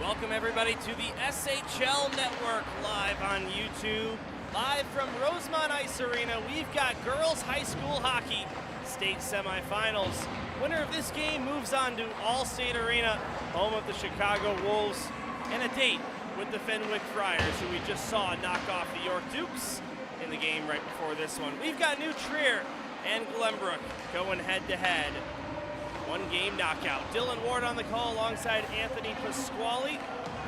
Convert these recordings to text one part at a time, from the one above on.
Welcome everybody to the SHL Network live on YouTube. Live from Rosemont Ice Arena, we've got girls high school hockey state semifinals. Winner of this game moves on to Allstate Arena, home of the Chicago Wolves, and a date with the Fenwick Friars, who we just saw knock off the York Dukes in the game right before this one. We've got New Trier and Glenbrook going head to head. One game knockout. Dylan Ward on the call alongside Anthony Pasquale,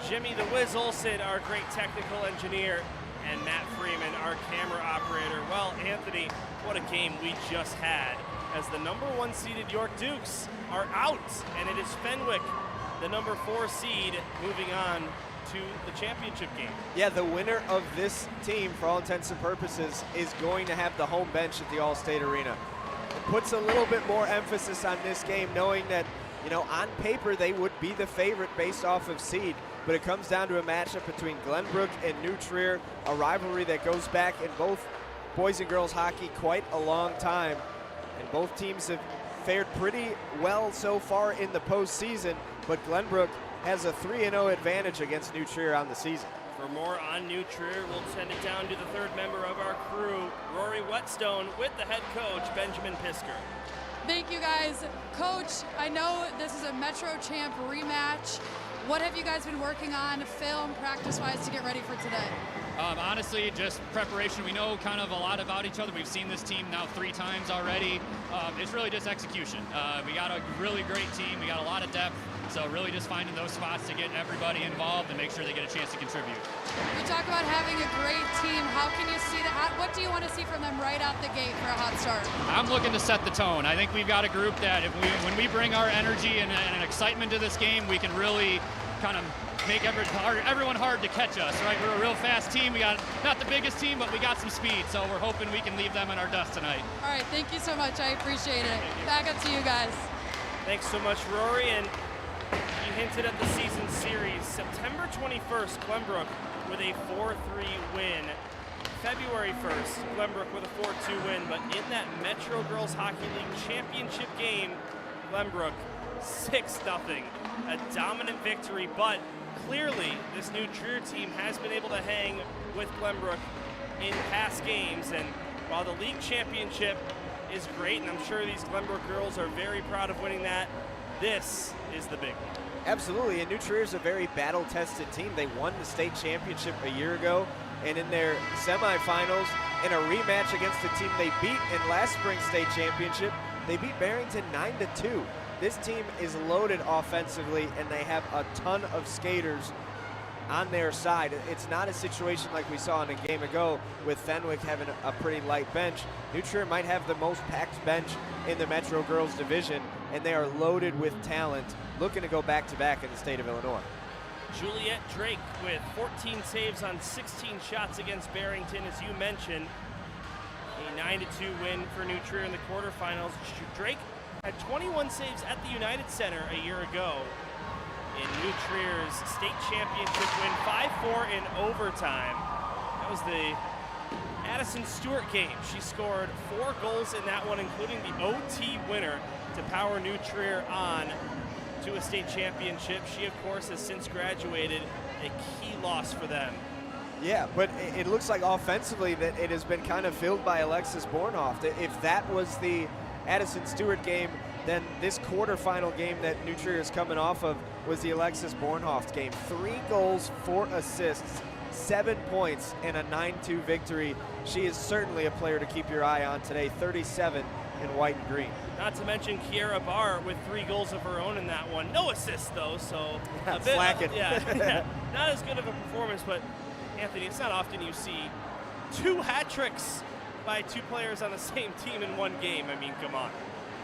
Jimmy the Wiz Olsen, our great technical engineer, and Matt Freeman, our camera operator. Well, Anthony, what a game we just had, as the number 1 seeded York Dukes are out, and it is Fenwick, the number 4 seed, moving on to the championship game. Yeah, the winner of this team, for all intents and purposes, is going to have the home bench at the Allstate Arena. It puts a little bit more emphasis on this game, knowing that, you know, on paper they would be the favorite based off of seed, but it comes down to a matchup between Glenbrook and New Trier, a rivalry that goes back in both boys and girls hockey quite a long time, and both teams have fared pretty well so far in the postseason, but Glenbrook has a 3-0 advantage against New Trier on the season. For more on New Trier, we'll send it down to the third member of our crew, Rory Whetstone, with the head coach, Benjamin Pisker. Thank you, guys. Coach, I know this is a Metro Champ rematch. What have you guys been working on, film, practice-wise, to get ready for today? Honestly, just preparation. We know kind of a lot about each other. We've seen this team now 3 times already. It's really just execution. We got a really great team. We got a lot of depth. So really just finding those spots to get everybody involved and make sure they get a chance to contribute. You talk about having a great team. How can you see that? What do you want to see from them right out the gate for a hot start? I'm looking to set the tone. I think we've got a group that when we bring our energy and excitement to this game, we can really kind of make everyone hard to catch us, right? We're a real fast team. We got not the biggest team, but we got some speed, so we're hoping we can leave them in our dust tonight. All right, thank you so much. I appreciate it. Back up to you guys. Thanks so much, Rory. And you hinted at the season series. September 21st, Glenbrook with a 4-3 win. February 1st, Glenbrook with a 4-2 win. But in that Metro Girls Hockey League championship game, Glenbrook 6-0. A dominant victory, but clearly this New Trier team has been able to hang with Glenbrook in past games. And while the league championship is great, and I'm sure these Glenbrook girls are very proud of winning that, this is the big one. Absolutely, and New Trier is a very battle-tested team. They won the state championship a year ago, and in their semifinals, in a rematch against the team they beat in last spring's state championship, they beat Barrington 9-2. This team is loaded offensively, and they have a ton of skaters on their side. It's not a situation like we saw in a game ago with Fenwick having a pretty light bench. New Trier might have the most packed bench in the Metro Girls Division, and they are loaded with talent, looking to go back-to-back in the state of Illinois. Juliet Drake with 14 saves on 16 shots against Barrington, as you mentioned. A 9-2 win for New Trier in the quarterfinals. Drake had 21 saves at the United Center a year ago in New Trier's state championship win, 5-4 in overtime. That was the Addison Stewart game. She scored 4 goals in that one, including the OT winner, to power New Trier on to a state championship. She, of course, has since graduated, a key loss for them. Yeah, but it looks like offensively that it has been kind of filled by Alexis Bornhoff. If that was the Addison Stewart game, then this quarterfinal game that New Trier is coming off of was the Alexis Bornhoff game. 3 goals, 4 assists, 7 points, and a 9-2 victory. She is certainly a player to keep your eye on today, 37 in white and green. Not to mention Kiera Barr with 3 goals of her own in that one. No assists, though, so a bit slacking. Yeah, not as good of a performance, but Anthony, it's not often you see 2 hat tricks by 2 players on the same team in one game. I mean, come on.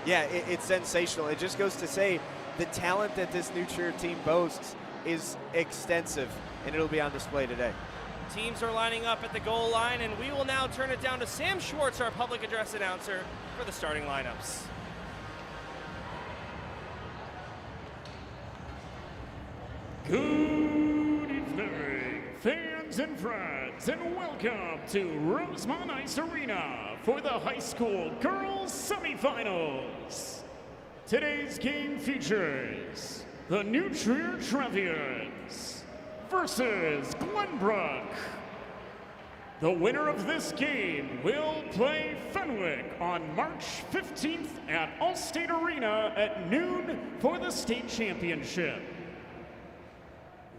Yeah, it's sensational. It just goes to say the talent that this New Trier team boasts is extensive, and it'll be on display today. Teams are lining up at the goal line, and we will now turn it down to Sam Schwartz, our public address announcer, for the starting lineups. Good evening, fans and friends, and welcome to Rosemont Ice Arena for the high school girls semifinals. Today's game features the New Trier Trevians versus Glenbrook. The winner of this game will play Fenwick on March 15th at Allstate Arena at noon for the state championship.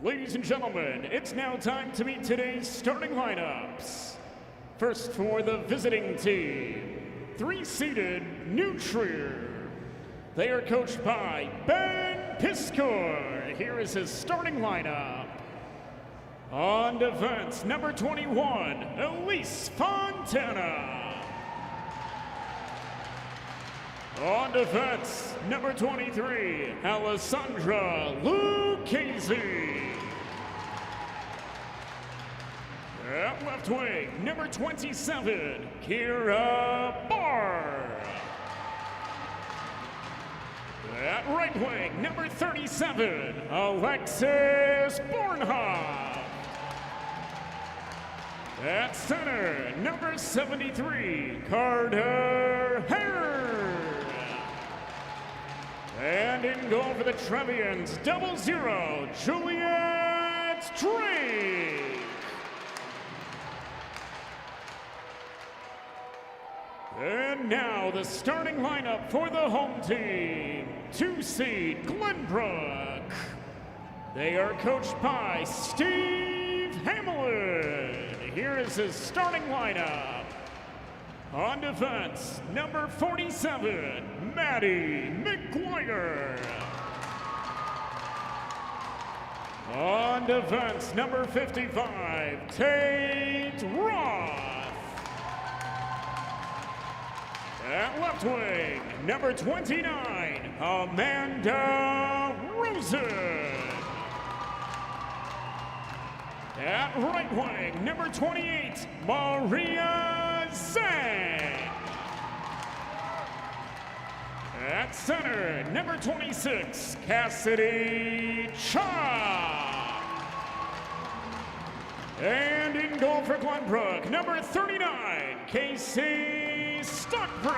Ladies and gentlemen, it's now time to meet today's starting lineups. First for the visiting team, 3-seeded New Trier. They are coached by Ben Piskor. Here is his starting lineup. On defense, number 21, Elise Fontana. On defense, number 23, Alessandra Lucchese. At left wing, number 27, Kira Barr. At right wing, number 37, Alexis Bornhoff. At center, number 73, Carter Hare. And in goal for the Trevians, 00, Juliet Drake. And now the starting lineup for the home team, 2-seed Glenbrook. They are coached by Steve Hamlin. Here is his starting lineup. On defense, number 47, Maddie McGuire. On defense, number 55, Tate Roth. At left wing, number 29, Amanda Rosen. At right wing, number 28, Maria Zhang. At center, number 26, Cassidy Cha. And in goal for Glenbrook, number 39, Casey Stockbridge.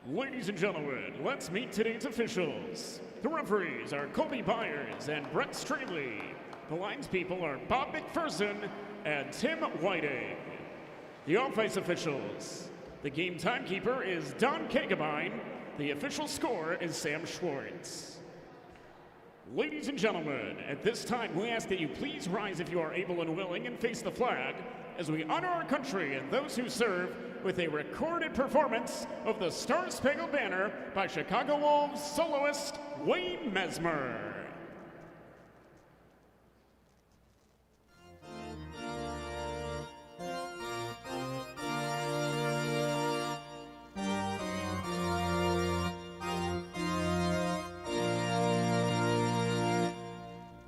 Ladies and gentlemen, let's meet today's officials. The referees are Colby Byers and Brett Straley. The lines people are Bob McPherson and Tim Whiting. The off-ice officials. The game timekeeper is Don Kagabine. The official scorer is Sam Schwartz. Ladies and gentlemen, at this time we ask that you please rise if you are able and willing and face the flag as we honor our country and those who serve with a recorded performance of the Star Spangled Banner by Chicago Wolves soloist Wayne Mesmer.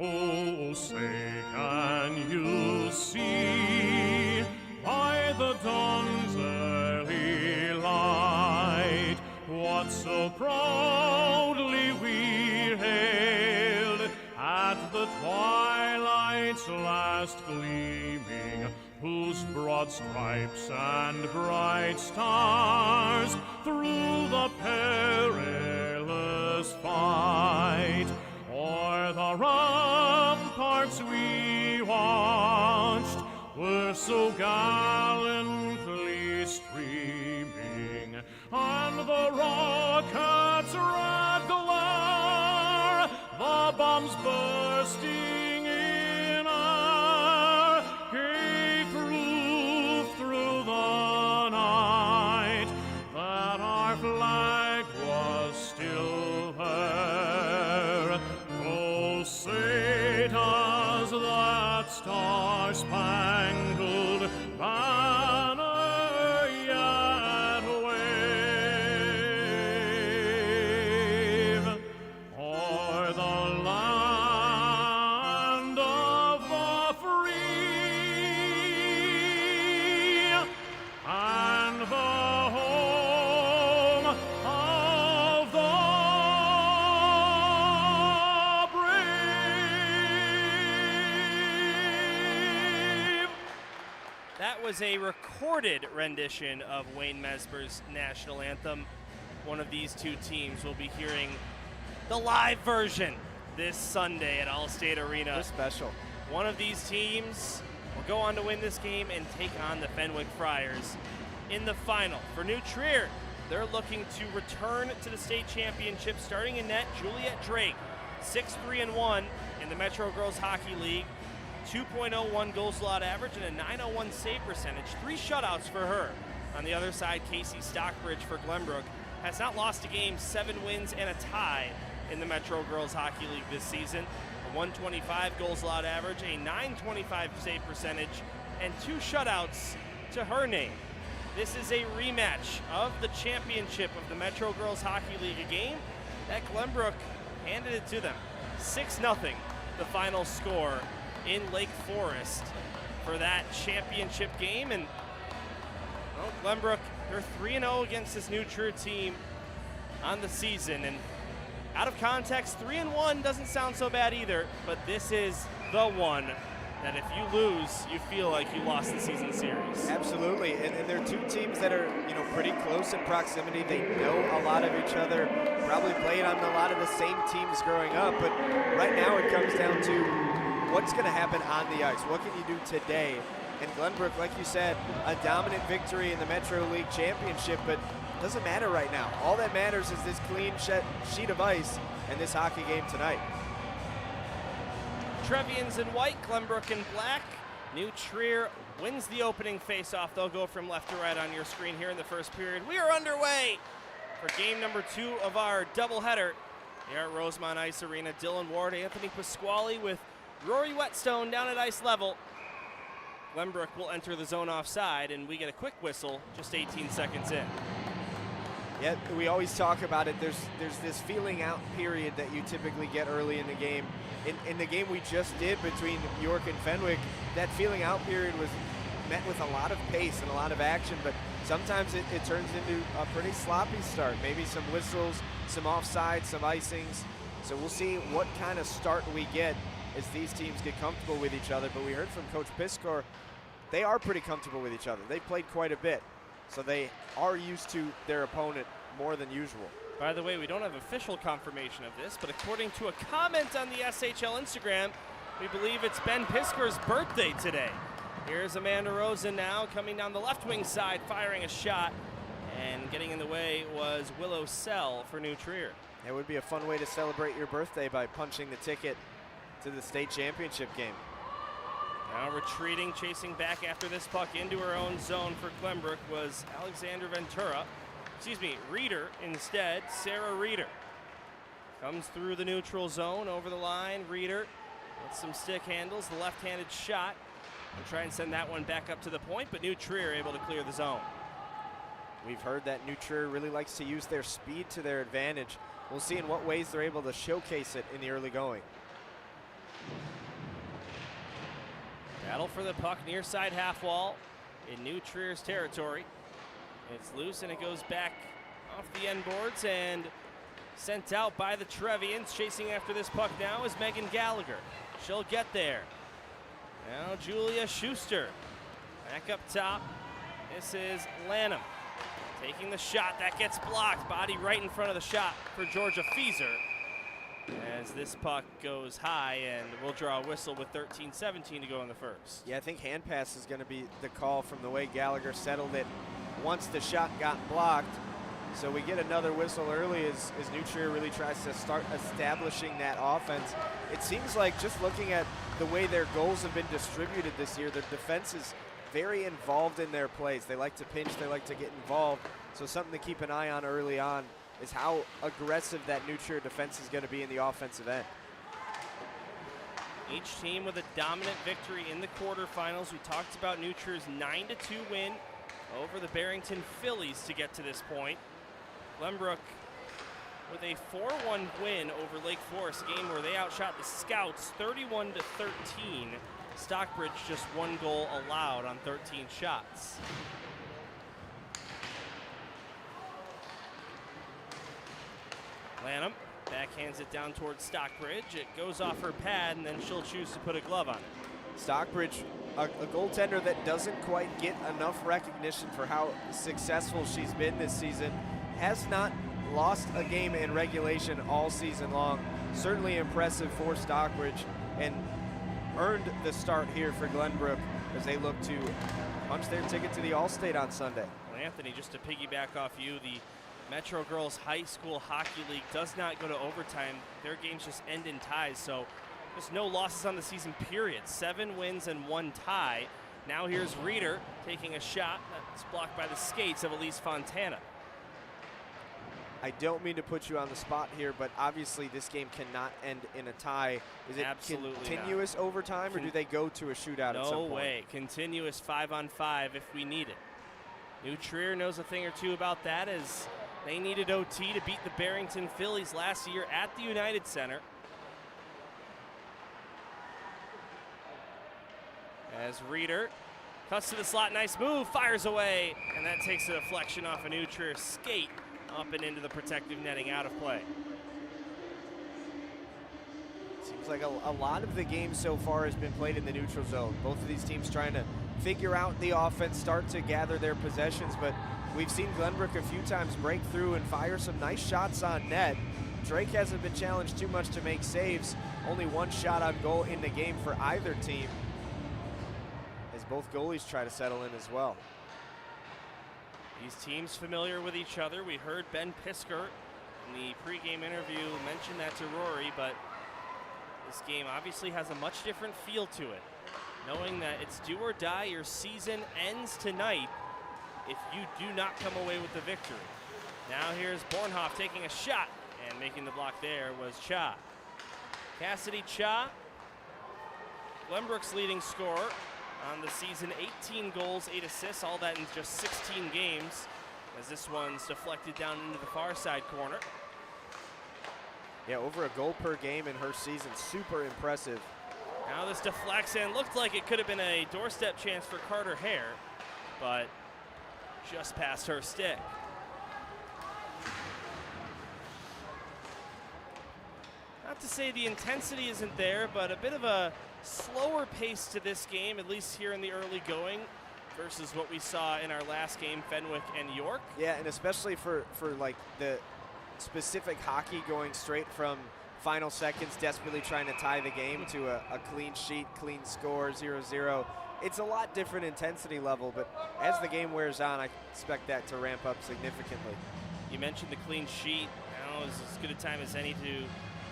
Oh, say can you see by the dawn's early light what so proudly we hailed at the twilight's last gleaming, whose broad stripes and bright stars through the perilous fight o'er the ramparts we watched were so gallantly streaming, and the rockets' red glare, the bombs bursting in air, gave proof through the night that our flag was still there. Oh, say does that star-spangled banner yet wave o'er the land that was a recorded rendition of Wayne Mesber's national anthem. One of these two teams will be hearing the live version this Sunday at Allstate Arena. They're special. One of these teams will go on to win this game and take on the Fenwick Friars in the final. For New Trier, they're looking to return to the state championship. Starting in net, Juliet Drake, 6-3-1 in the Metro Girls Hockey League, 2.01 goals allowed average and a 901 save percentage. 3 shutouts for her. On the other side, Casey Stockbridge for Glenbrook has not lost a game, 7 wins and a tie in the Metro Girls Hockey League this season. A 125 goals allowed average, a 925 save percentage, and 2 shutouts to her name. This is a rematch of the championship of the Metro Girls Hockey League, a game that Glenbrook handed it to them. 6-0, the final score in Lake Forest for that championship game. And well, Glenbrook, they're 3-0 against this New Trier team on the season. And out of context, 3-1 doesn't sound so bad either, but this is the one that if you lose, you feel like you lost the season series. Absolutely, and they're two teams that are, pretty close in proximity. They know a lot of each other, probably played on a lot of the same teams growing up, but right now it comes down to what's going to happen on the ice. What can you do today? And Glenbrook, like you said, a dominant victory in the Metro League Championship, but it doesn't matter right now. All that matters is this clean sheet of ice and this hockey game tonight. Trevians in white, Glenbrook in black. New Trier wins the opening faceoff. They'll go from left to right on your screen here in the first period. We are underway for game number 2 of our doubleheader here at Rosemont Ice Arena. Dylan Ward, Anthony Pasquale with Rory Whetstone down at ice level. Glenbrook will enter the zone offside, and we get a quick whistle just 18 seconds in. Yeah, we always talk about it. There's this feeling out period that you typically get early in the game. In the game we just did between York and Fenwick, that feeling out period was met with a lot of pace and a lot of action, but sometimes it turns into a pretty sloppy start. Maybe some whistles, some offsides, some icings. So we'll see what kind of start we get as these teams get comfortable with each other. But we heard from Coach Piskor, they are pretty comfortable with each other. They played quite a bit, so they are used to their opponent more than usual. By the way, we don't have official confirmation of this, but according to a comment on the SHL Instagram, we believe it's Ben Piskor's birthday today. Here's Amanda Rosen now coming down the left wing side, firing a shot, and getting in the way was Willow Sell for New Trier. It would be a fun way to celebrate your birthday by punching the ticket to the state championship game. Now retreating, chasing back after this puck into her own zone for Glenbrook was Alexander Ventura. Reeder instead, Sarah Reeder. Comes through the neutral zone, over the line, Reeder with some stick handles, the left-handed shot. We'll try and send that one back up to the point, but New Trier able to clear the zone. We've heard that New Trier really likes to use their speed to their advantage. We'll see in what ways they're able to showcase it in the early going. Battle for the puck near side half wall in New Trier's territory. It's loose and it goes back off the end boards and sent out by the Trevians. Chasing after this puck now is Megan Gallagher. She'll get there. Now Julia Schuster back up top. This is Lanham taking the shot. That gets blocked. Body right in front of the shot for Georgia Fieser. As this puck goes high, and we'll draw a whistle with 13:17 to go in the first. Yeah, I think hand pass is going to be the call from the way Gallagher settled it once the shot got blocked. So we get another whistle early as New Trier really tries to start establishing that offense. It seems like, just looking at the way their goals have been distributed this year, their defense is very involved in their plays. They like to pinch, they like to get involved. So something to keep an eye on early on is how aggressive that New Trier defense is going to be in the offensive end. Each team with a dominant victory in the quarterfinals. We talked about New Trier's 9-2 win over the Barrington Phillies to get to this point. Glenbrook with a 4-1 win over Lake Forest, a game where they outshot the Scouts 31-13. Stockbridge just 1 goal allowed on 13 shots. Lanham backhands it down towards Stockbridge. It goes off her pad, and then she'll choose to put a glove on it. Stockbridge, a goaltender that doesn't quite get enough recognition for how successful she's been this season, has not lost a game in regulation all season long. Certainly impressive for Stockbridge, and earned the start here for Glenbrook as they look to punch their ticket to the Allstate on Sunday. Well, Anthony, just to piggyback off you, the Metro Girls High School Hockey League does not go to overtime. Their games just end in ties, so there's no losses on the season, period. 7 wins and 1 tie. Now here's Reeder taking a shot that's blocked by the skates of Elise Fontana. I don't mean to put you on the spot here, but obviously this game cannot end in a tie. Is it Absolutely continuous overtime, or do they go to a shootout at some point? No way. Continuous 5-on-5 if we need it. New Trier knows a thing or two about that, as they needed OT to beat the Barrington Phillies last year at the United Center. As Reeder cuts to the slot, nice move, fires away, and that takes a deflection off a New Trier skate up and into the protective netting, out of play. Seems like a lot of the game so far has been played in the neutral zone. Both of these teams trying to figure out the offense, start to gather their possessions, but we've seen Glenbrook a few times break through and fire some nice shots on net. Drake hasn't been challenged too much to make saves. Only 1 shot on goal in the game for either team, as both goalies try to settle in as well. These teams familiar with each other. We heard Ben Pisker in the pregame interview mention that to Rory, but this game obviously has a much different feel to it. Knowing that it's do or die, your season ends tonight if you do not come away with the victory. Now here's Bornhoff taking a shot, and making the block there was Cha. Cassidy Cha, Glenbrook's leading scorer on the season, 18 goals, 8 assists, all that in just 16 games, as this one's deflected down into the far side corner. Yeah, over a goal per game in her season, super impressive. Now this deflects, and looked like it could have been a doorstep chance for Carter Hare, but just past her stick. Not to say the intensity isn't there, but a bit of a slower pace to this game, at least here in the early going, versus what we saw in our last game, Fenwick and York. Yeah, and especially for like the specific hockey going straight from final seconds, desperately trying to tie the game to a clean sheet, clean score, 0-0. It's a lot different intensity level, but as the game wears on, I expect that to ramp up significantly. You mentioned the clean sheet. Now is as good a time as any to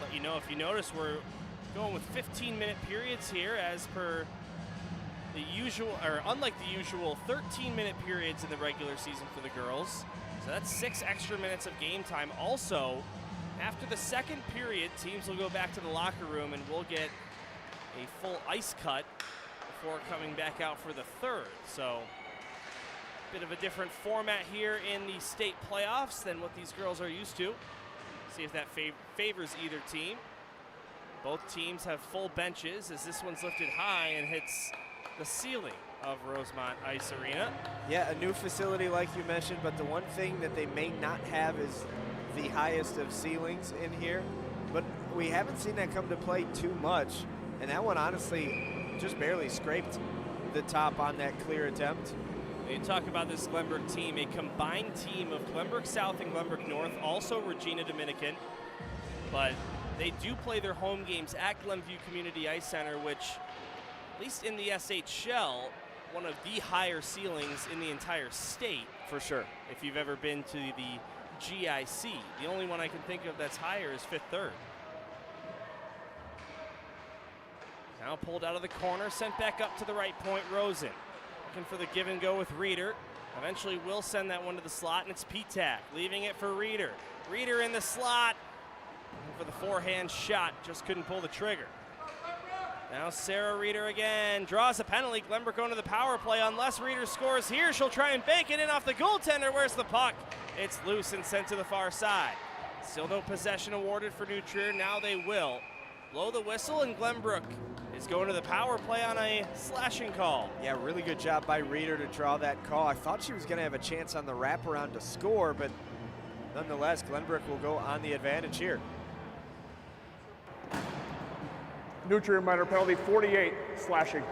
let you know. If you notice, we're going with 15-minute periods here, as per the usual, or unlike the usual 13-minute periods in the regular season for the girls. So that's 6 extra minutes of game time. Also, after the second period, teams will go back to the locker room and we'll get a full ice cut before coming back out for the third. So, a bit of a different format here in the state playoffs than what these girls are used to. See if that favors either team. Both teams have full benches, as this one's lifted high and hits the ceiling of Rosemont Ice Arena. Yeah, a new facility like you mentioned, but the one thing that they may not have is the highest of ceilings in here. But we haven't seen that come to play too much, and that one honestly just barely scraped the top on that clear attempt. You talk about this Glenbrook team, a combined team of Glenbrook South and Glenbrook North, also Regina Dominican, but they do play their home games at Glenview Community Ice Center, which, at least in the SHL, one of the higher ceilings in the entire state. For sure. If you've ever been to the GIC. The only one I can think of that's higher is Fifth Third. Now pulled out of the corner, sent back up to the right point, Rosen. Looking for the give and go with Reeder. Eventually will send that one to the slot, and it's P-Tac, leaving it for Reeder. Reeder in the slot. And for the forehand shot, just couldn't pull the trigger. Now Sarah Reeder again, draws a penalty. Glenbrook going to the power play. Unless Reeder scores here, she'll try and bank it in off the goaltender. Where's the puck? It's loose and sent to the far side. Still no possession awarded for New Trier. Now they will blow the whistle, and Glenbrook is going to the power play on a slashing call. Yeah, really good job by Reeder to draw that call. I thought she was going to have a chance on the wraparound to score, but nonetheless, Glenbrook will go on the advantage here. New Trier minor penalty 48, slashing.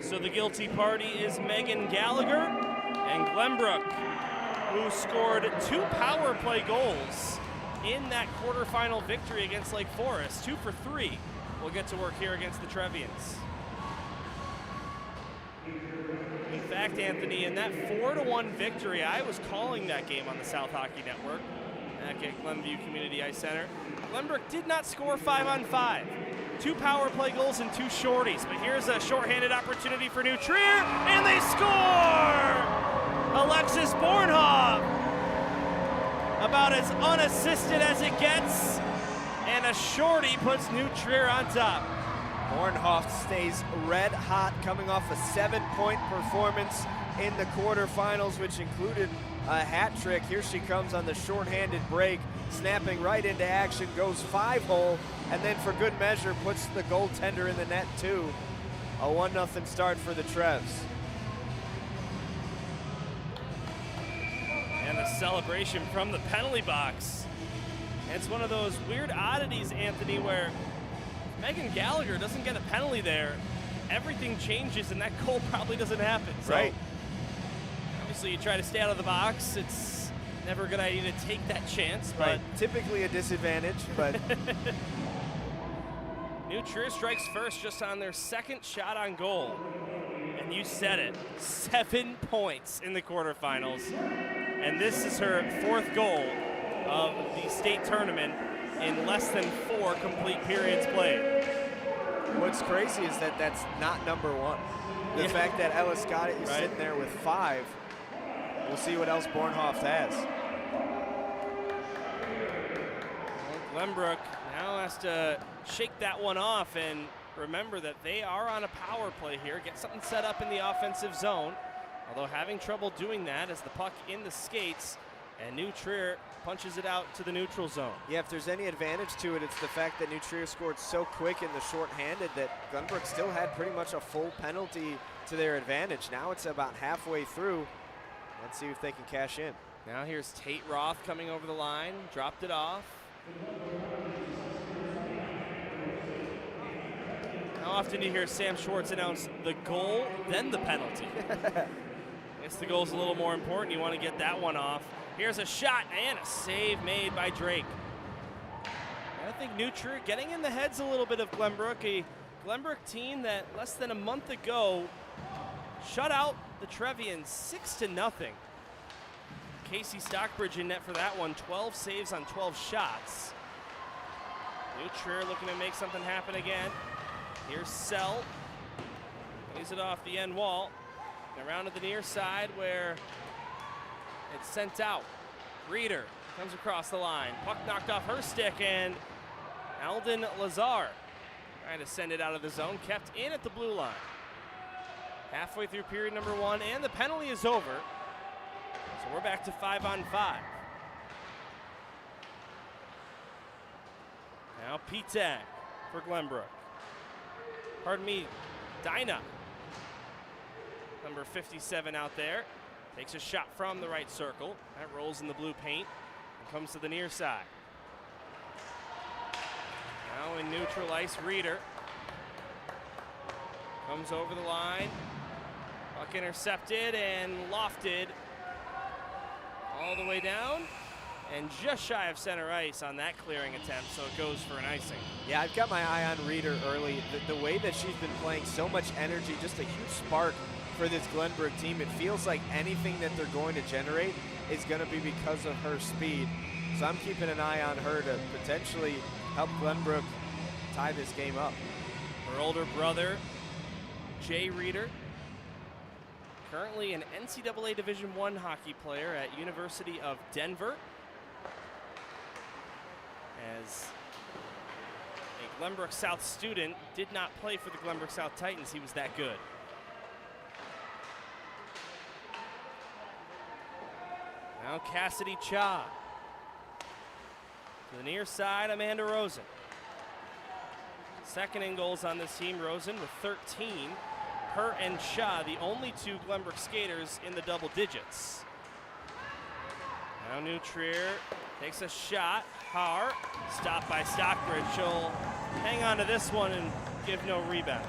So the guilty party is Megan Gallagher and Glenbrook, who scored 2 power play goals in that quarterfinal victory against Lake Forest. 2 for 3 will get to work here against the Trevians. In fact, Anthony, in that 4-1 victory, I was calling that game on the South Hockey Network back at Glenview Community Ice Center. Glenbrook did not score 5-on-5. 2 power play goals and 2 shorties, but here's a shorthanded opportunity for New Trier, and they score! Alexis Bornhoff, about as unassisted as it gets, and a shorty puts New Trier on top. Bornhoff stays red hot, coming off a 7-point performance in the quarterfinals, which included a hat trick. Here she comes on the shorthanded break, snapping right into action, goes 5-hole, and then for good measure puts the goaltender in the net too. A 1-0 start for the Trevs. And a celebration from the penalty box. It's one of those weird oddities, Anthony, where Megan Gallagher doesn't get a penalty there, everything changes and that goal probably doesn't happen. So right. Obviously you try to stay out of the box. It's never a good idea to take that chance. Right. But typically a disadvantage, but New Trier strikes first just on their 2nd shot on goal. And you said it, 7 points in the quarterfinals. And this is her 4th goal of the state tournament in less than 4 complete periods played. What's crazy is that that's not number 1. The fact that Ellis got it, you're sitting there with 5. We'll see what else Bornhoff has. Well, Glenbrook now has to shake that one off and remember that they are on a power play here. Get something set up in the offensive zone, although having trouble doing that as the puck in the skates, and New Trier punches it out to the neutral zone. Yeah, if there's any advantage to it, it's the fact that New Trier scored so quick in the shorthanded that Glenbrook still had pretty much a full penalty to their advantage. Now it's about halfway through. Let's see if they can cash in. Now here's Tate Roth coming over the line, dropped it off. How often do you hear Sam Schwartz announce the goal, then the penalty? I guess the goal's a little more important. You want to get that one off. Here's a shot and a save made by Drake. I think New Trier getting in the heads a little bit of Glenbrook, a Glenbrook team that less than a month ago shut out the Trevians 6-0. Casey Stockbridge in net for that one, 12 saves on 12 shots. New Trier looking to make something happen again. Here's Sell, plays it off the end wall, and around to the near side where it's sent out. Reeder comes across the line. Puck knocked off her stick, and Alden Lazar trying to send it out of the zone, kept in at the blue line. Halfway through period number 1, and the penalty is over. So we're back to 5-on-5. Now Pitag for Glenbrook. Pardon me, Dinah. Number 57 out there. Takes a shot from the right circle. That rolls in the blue paint and comes to the near side. Now in neutral ice, Reeder comes over the line. Puck intercepted and lofted all the way down and just shy of center ice on that clearing attempt, so it goes for an icing. Yeah, I've got my eye on Reeder early. The way that she's been playing, so much energy, just a huge spark for this Glenbrook team. It feels like anything that they're going to generate is going to be because of her speed. So I'm keeping an eye on her to potentially help Glenbrook tie this game up. Her older brother, Jay Reeder, currently an NCAA Division I hockey player at University of Denver. As a Glenbrook South student, did not play for the Glenbrook South Titans. He was that good. Now Cassidy Cha. To the near side, Amanda Rosen. Second in goals on this team, Rosen with 13. Her and Cha, the only 2 Glenbrook skaters in the double digits. Now New Trier takes a shot. Haar, stopped by Stockbridge. She'll hang on to this one and give no rebound.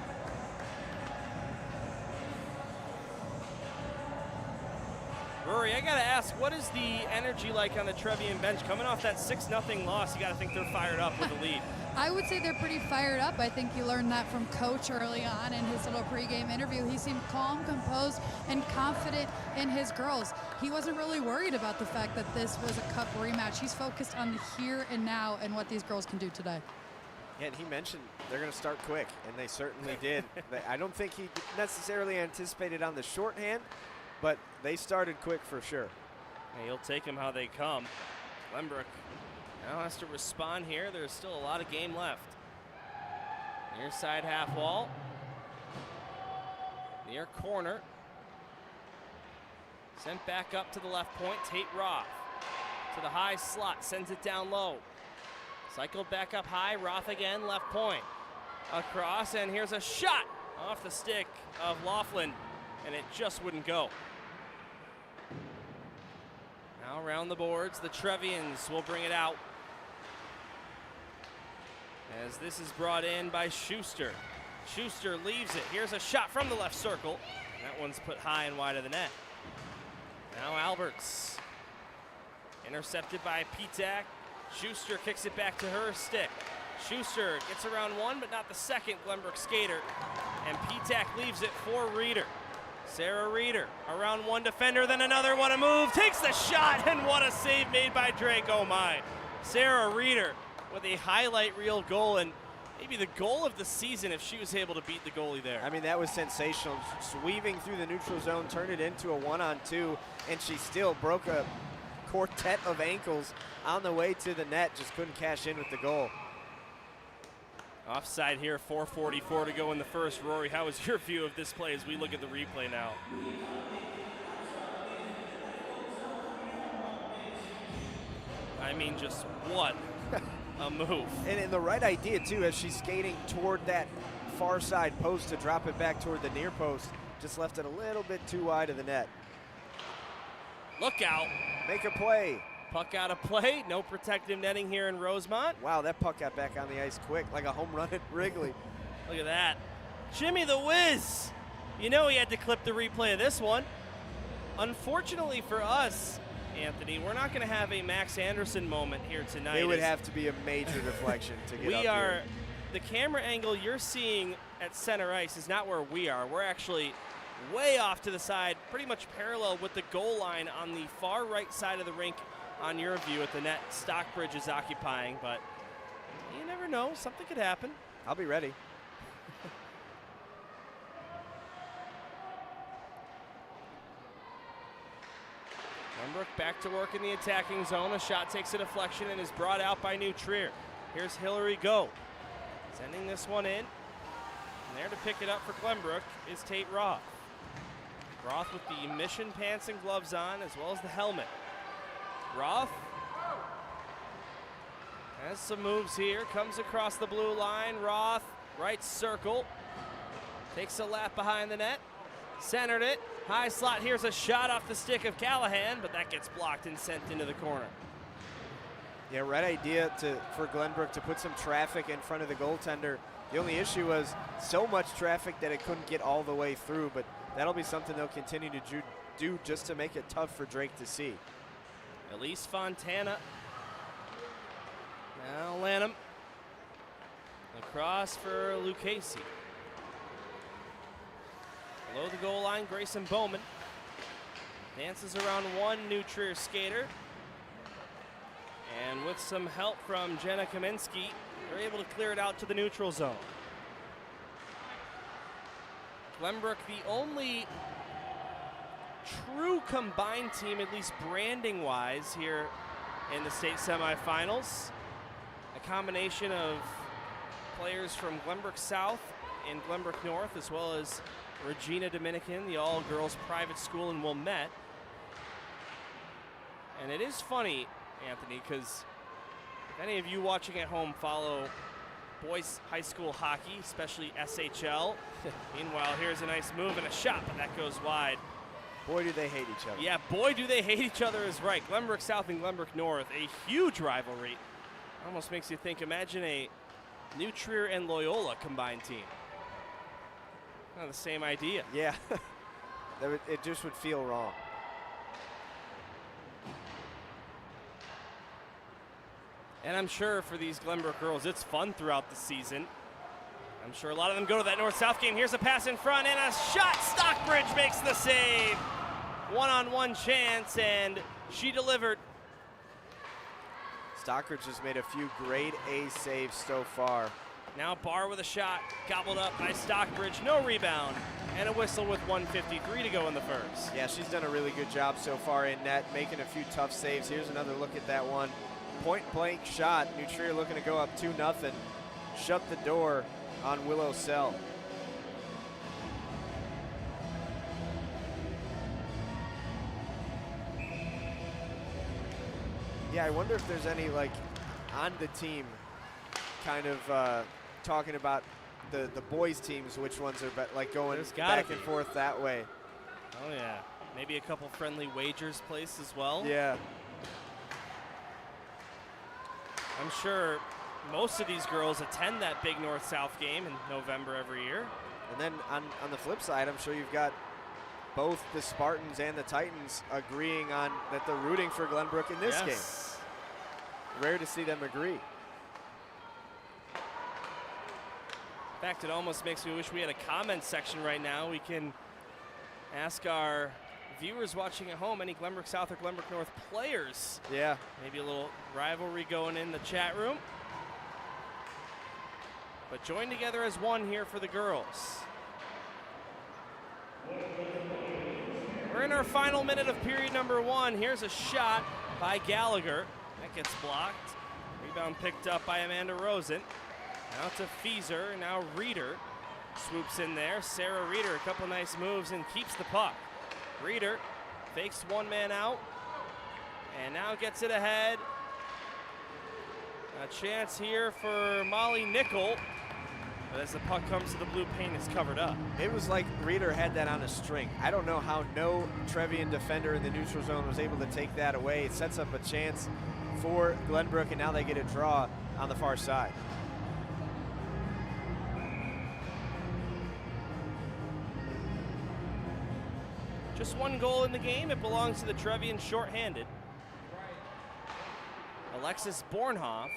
Rory, I gotta ask, what is the energy like on the Trevian bench? Coming off that 6-0 loss, you gotta think they're fired up with the lead. I would say they're pretty fired up. I think you learned that from Coach early on in his little pregame interview. He seemed calm, composed, and confident in his girls. He wasn't really worried about the fact that this was a cup rematch. He's focused on the here and now and what these girls can do today. Yeah, and he mentioned they're going to start quick, and they certainly did. I don't think he necessarily anticipated on the shorthand, but they started quick for sure. Yeah, you'll take them how they come. Glenbrook now has to respond here. There's still a lot of game left. Near side half wall. Near corner. Sent back up to the left point. Tate Roth to the high slot. Sends it down low. Cycled back up high. Roth again. Left point. Across. And here's a shot off the stick of Laughlin. And it just wouldn't go. Now around the boards. The Trevians will bring it out. As this is brought in by Schuster. Schuster leaves it. Here's a shot from the left circle. That one's put high and wide of the net. Now Alberts. Intercepted by Pitak. Schuster kicks it back to her stick. Schuster gets around one, but not the second Glenbrook skater. And Pitak leaves it for Reeder. Sarah Reeder around one defender, then another one, a move, takes the shot, and what a save made by Drake, oh my. Sarah Reeder with a highlight reel goal, and maybe the goal of the season if she was able to beat the goalie there. I mean, that was sensational. Just weaving through the neutral zone, turned it into a 1-on-2, and she still broke a quartet of ankles on the way to the net, just couldn't cash in with the goal. Offside here, 4:44 to go in the first. Rory, how is your view of this play as we look at the replay now? I mean, just what a move. And the right idea, too, as she's skating toward that far side post to drop it back toward the near post. Just left it a little bit too wide of the net. Look out. Make a play. Puck out of play. No protective netting here in Rosemont. Wow, that puck got back on the ice quick, like a home run at Wrigley. Look at that. Jimmy the Whiz. You know he had to clip the replay of this one. Unfortunately for us, Anthony, we're not going to have a Max Anderson moment here tonight. It would have to be a major deflection to get up here. The camera angle you're seeing at center ice is not where we are. We're actually way off to the side, pretty much parallel with the goal line on the far right side of the rink on your view at the net. Stockbridge is occupying, but you never know. Something could happen. I'll be ready. Glenbrook back to work in the attacking zone. A shot takes a deflection and is brought out by New Trier. Here's Hillary Go. Sending this one in. And there to pick it up for Glenbrook is Tate Roth. Roth with the mission pants and gloves on, as well as the helmet. Roth has some moves here. Comes across the blue line. Roth, right circle. Takes a lap behind the net. Centered it. High slot. Here's a shot off the stick of Callahan, but that gets blocked and sent into the corner. Yeah, right idea for Glenbrook to put some traffic in front of the goaltender. The only issue was so much traffic that it couldn't get all the way through, but that'll be something they'll continue to do just to make it tough for Drake to see. Elise Fontana. Now Lanham. Across for Lucchese. Below the goal line, Grayson Bowman. Dances around one New Trier skater. And with some help from Jenna Kaminsky, they're able to clear it out to the neutral zone. Glenbrook, the only true combined team, at least branding-wise, here in the state semifinals. A combination of players from Glenbrook South and Glenbrook North, as well as Regina Dominican, the all-girls private school in Wilmette. And it is funny, Anthony, because if any of you watching at home follow boys high school hockey, especially SHL, meanwhile, here's a nice move and a shot, but that goes wide. Boy, do they hate each other. Yeah, boy, do they hate each other is right. Glenbrook South and Glenbrook North, a huge rivalry. Almost makes you think, imagine a New Trier and Loyola combined team. Kind of the same idea. Yeah, it just would feel wrong. And I'm sure for these Glenbrook girls, it's fun throughout the season. I'm sure a lot of them go to that North-South game. Here's a pass in front and a shot. Stockbridge makes the save. One-on-one chance, and she delivered. Stockbridge has made a few grade A saves so far. Now Barr with a shot, gobbled up by Stockbridge. No rebound, and a whistle with 1:53 to go in the first. Yeah, she's done a really good job so far in net, making a few tough saves. Here's another look at that one. Point-blank shot. New Trier looking to go up 2-0. Shut the door on Willow Cell. Yeah, I wonder if there's any, like, on the team kind of talking about the boys' teams, which ones are like going back and forth that way. Oh, yeah. Maybe a couple friendly wagers placed as well. Yeah. I'm sure most of these girls attend that big North-South game in November every year. And then on the flip side, I'm sure you've got both the Spartans and the Titans agreeing on that they're rooting for Glenbrook in this game. Rare to see them agree. In fact, it almost makes me wish we had a comment section right now. We can ask our viewers watching at home, any Glenbrook South or Glenbrook North players. Yeah. Maybe a little rivalry going in the chat room. But join together as one here for the girls. We're in our final minute of period number 1. Here's a shot by Gallagher. That gets blocked. Rebound picked up by Amanda Rosen. Now to Fieser, now Reeder swoops in there. Sarah Reeder, a couple nice moves and keeps the puck. Reeder fakes one man out and now gets it ahead. A chance here for Molly Nickel, but as the puck comes to the blue paint, it's covered up. It was like Reeder had that on a string. I don't know how no Trevian defender in the neutral zone was able to take that away. It sets up a chance for Glenbrook, and now they get a draw on the far side. Just one goal in the game. It belongs to the Trevian shorthanded. Alexis Bornhoft.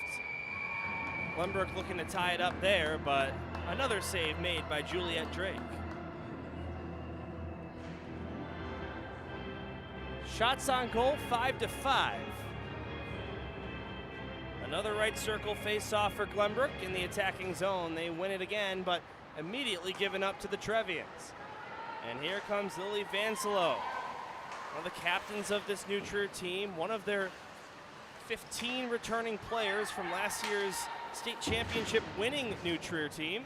Glenbrook looking to tie it up there, but another save made by Juliet Drake. Shots on goal, 5-5. Another right circle face-off for Glenbrook in the attacking zone. They win it again, but immediately given up to the Trevians. And here comes Lily Vanselo, one of the captains of this New Trier team, one of their 15 returning players from last year's state championship winning New Trier team.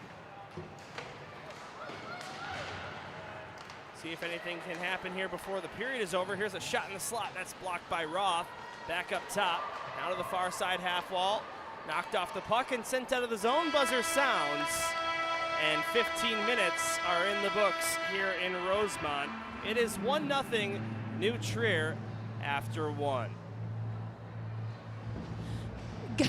See if anything can happen here before the period is over. Here's a shot in the slot. That's blocked by Roth. Back up top, now to the far side half wall. Knocked off the puck and sent out of the zone. Buzzer sounds. And 15 minutes are in the books here in Rosemont. It is 1-0 New Trier after 1.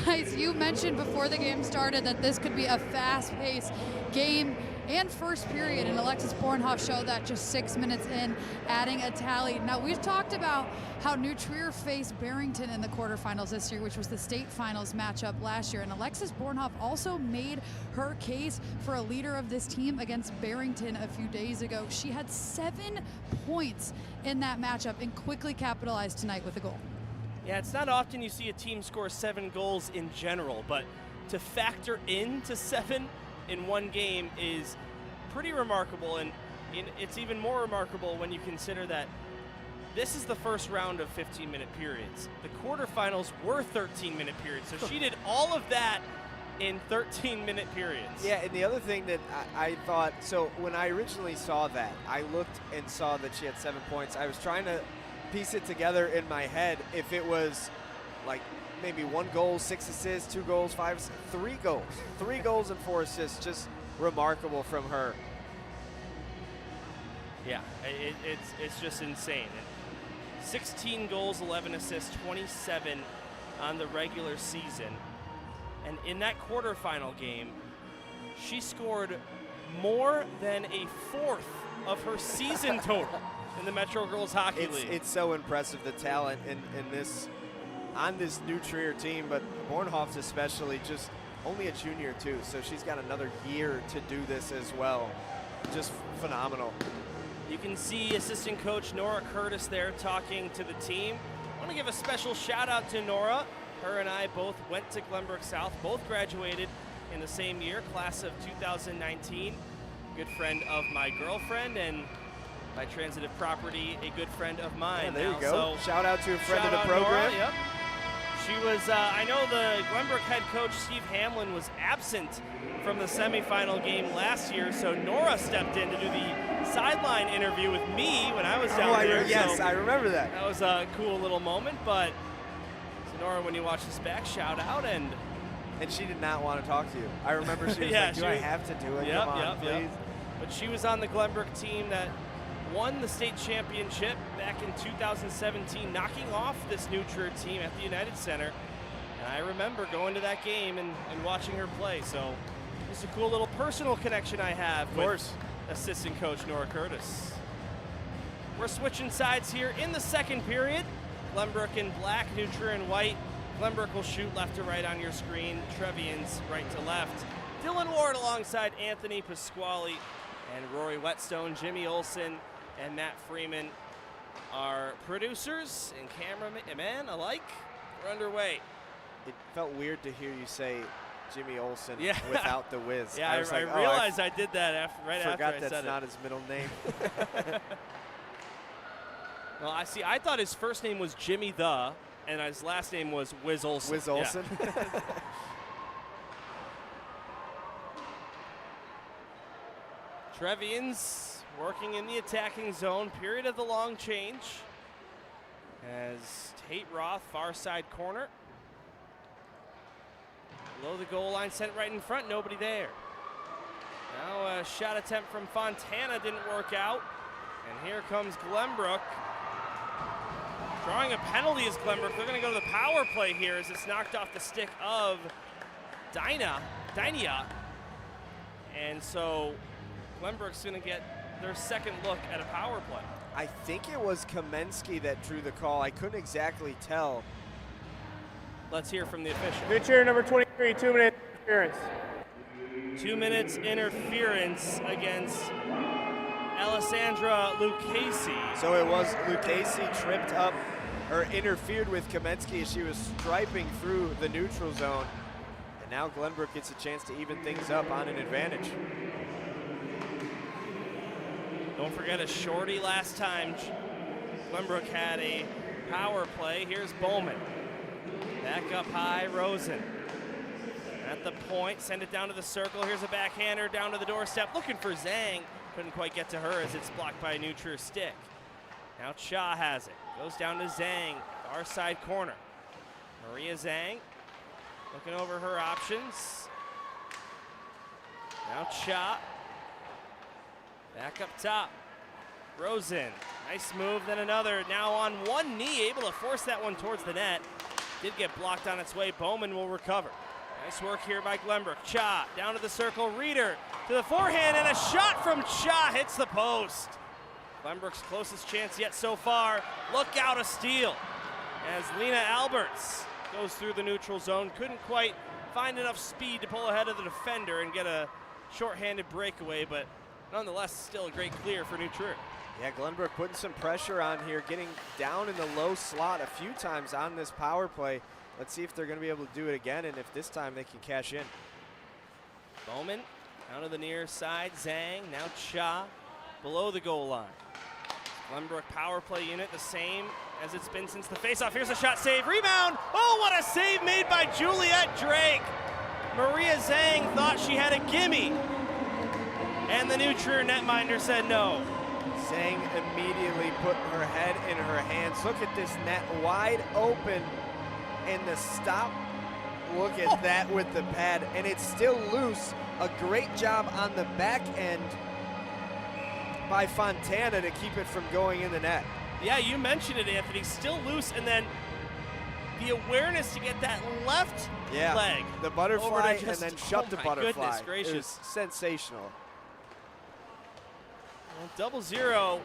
Guys, you mentioned before the game started that this could be a fast-paced game and first period, and Alexis Bornhoff showed that just 6 minutes in, adding a tally. Now, we've talked about how New Trier faced Barrington in the quarterfinals this year, which was the state finals matchup last year, and Alexis Bornhoff also made her case for a leader of this team against Barrington a few days ago. She had 7 points in that matchup and quickly capitalized tonight with a goal. Yeah, it's not often you see a team score 7 goals in general, but to factor into 7 in one game is pretty remarkable, and it's even more remarkable when you consider that this is the first round of 15-minute periods. The quarterfinals were 13-minute periods, so she did all of that in 13-minute periods. Yeah, and the other thing that I thought, so when I originally saw that, I looked and saw that she had 7 points. I was trying to piece it together in my head if it was like maybe 1 goal, 6 assists, 2 goals, 5, 3 goals. 3 goals and 4 assists, just remarkable from her. Yeah, it's just insane. 16 goals, 11 assists, 27 on the regular season. And in that quarterfinal game, she scored more than a fourth of her season total in the Metro Girls Hockey League. It's so impressive, the talent in this on this new Trier team, but Bornhoff's especially just only a junior too, so she's got another year to do this as well. Just phenomenal. You can see assistant coach Nora Curtis there talking to the team. I want to give a special shout out to Nora. Her and I both went to Glenbrook South, both graduated in the same year, class of 2019. Good friend of my girlfriend, and by transitive property, a good friend of mine. Yeah, there now. you go. So shout out to a friend of the out program. Nora, yep. She was, I know the Glenbrook head coach, Steve Hamlin, was absent from the semifinal game last year, so Nora stepped in to do the sideline interview with me when I was down there. Yes, so I remember that. that was a cool little moment, but so Nora, when you watch this back, shout out. And she did not want to talk to you. I remember she was Yeah, like, she do I was- have to do it? Yep, Come on, yep, please. yep. But she was on the Glenbrook team that won the state championship back in 2017, knocking off this new Trier team at the United Center. And I remember going to that game and watching her play. So it's a cool little personal connection I have with assistant coach Nora Curtis. We're switching sides here in the second period. Glenbrook in black, New Trier in white. Glenbrook will shoot left to right on your screen. Trevian's right to left. Dylan Ward alongside Anthony Pasquale and Rory Whetstone, Jimmy Olson, and Matt Freeman are producers and cameramen alike. We're underway. It felt weird to hear you say Jimmy Olsen Yeah. without the whiz. Yeah, was I like, realized I did that right after I forgot said that's it. not his middle name. Well, I thought his first name was Jimmy and his last name was Wiz Olsen. Wiz Olsen. Yeah. Trevian's working in the attacking zone. Period of the long change. As Tate Roth, far side corner. Below the goal line, sent right in front, nobody there. Now a shot attempt from Fontana didn't work out. And here comes Glenbrook. Drawing a penalty is Glenbrook. They're going to go to the power play here as it's knocked off the stick of Dynia. And so Glenbrook's going to get their second look at a power play. I think it was Kamensky that drew the call. I couldn't exactly tell. Let's hear from the official. New Trier number 23, 2 minute interference. 2 minutes interference against Alessandra Lucchese. So it was Lucchese tripped up or interfered with Kamensky as she was striping through the neutral zone. And now Glenbrook gets a chance to even things up on an advantage. Don't forget a shorty last time. Glenbrook had a power play. Here's Bowman. Back up high, Rosen. At the point, send it down to the circle. Here's a backhander down to the doorstep. Looking for Zhang. Couldn't quite get to her as it's blocked by a New Trier stick. Now Cha has it. Goes down to Zhang, far side corner. Maria Zhang looking over her options. Now Cha. Back up top. Rosen. Nice move, then another. Now on one knee, able to force that one towards the net. Did get blocked on its way. Bowman will recover. Nice work here by Glenbrook. Cha down to the circle. Reeder to the forehand, and a shot from Cha hits the post. Glenbrook's closest chance yet so far. Look out, a steal. As Lena Alberts goes through the neutral zone. Couldn't quite find enough speed to pull ahead of the defender and get a shorthanded breakaway, but nonetheless, still a great clear for New Trier. Yeah, Glenbrook putting some pressure on here, getting down in the low slot a few times on this power play. Let's see if they're going to be able to do it again, and if this time they can cash in. Bowman down to the near side. Zhang, now Cha, below the goal line. Glenbrook power play unit, the same as it's been since the faceoff. Here's a shot, save, rebound. Oh, what a save made by Juliet Drake. Maria Zhang thought she had a gimme, and the New Trier netminder said no. Zhang immediately put her head in her hands. Look at this net wide open, and the stop. Look at that with the pad, and it's still loose. A great job on the back end by Fontana to keep it from going in the net. Yeah, you mentioned it, Anthony. Still loose, and then the awareness to get that left leg. The butterfly over to just, and then shove the butterfly. Goodness gracious. It was sensational. Well, 00,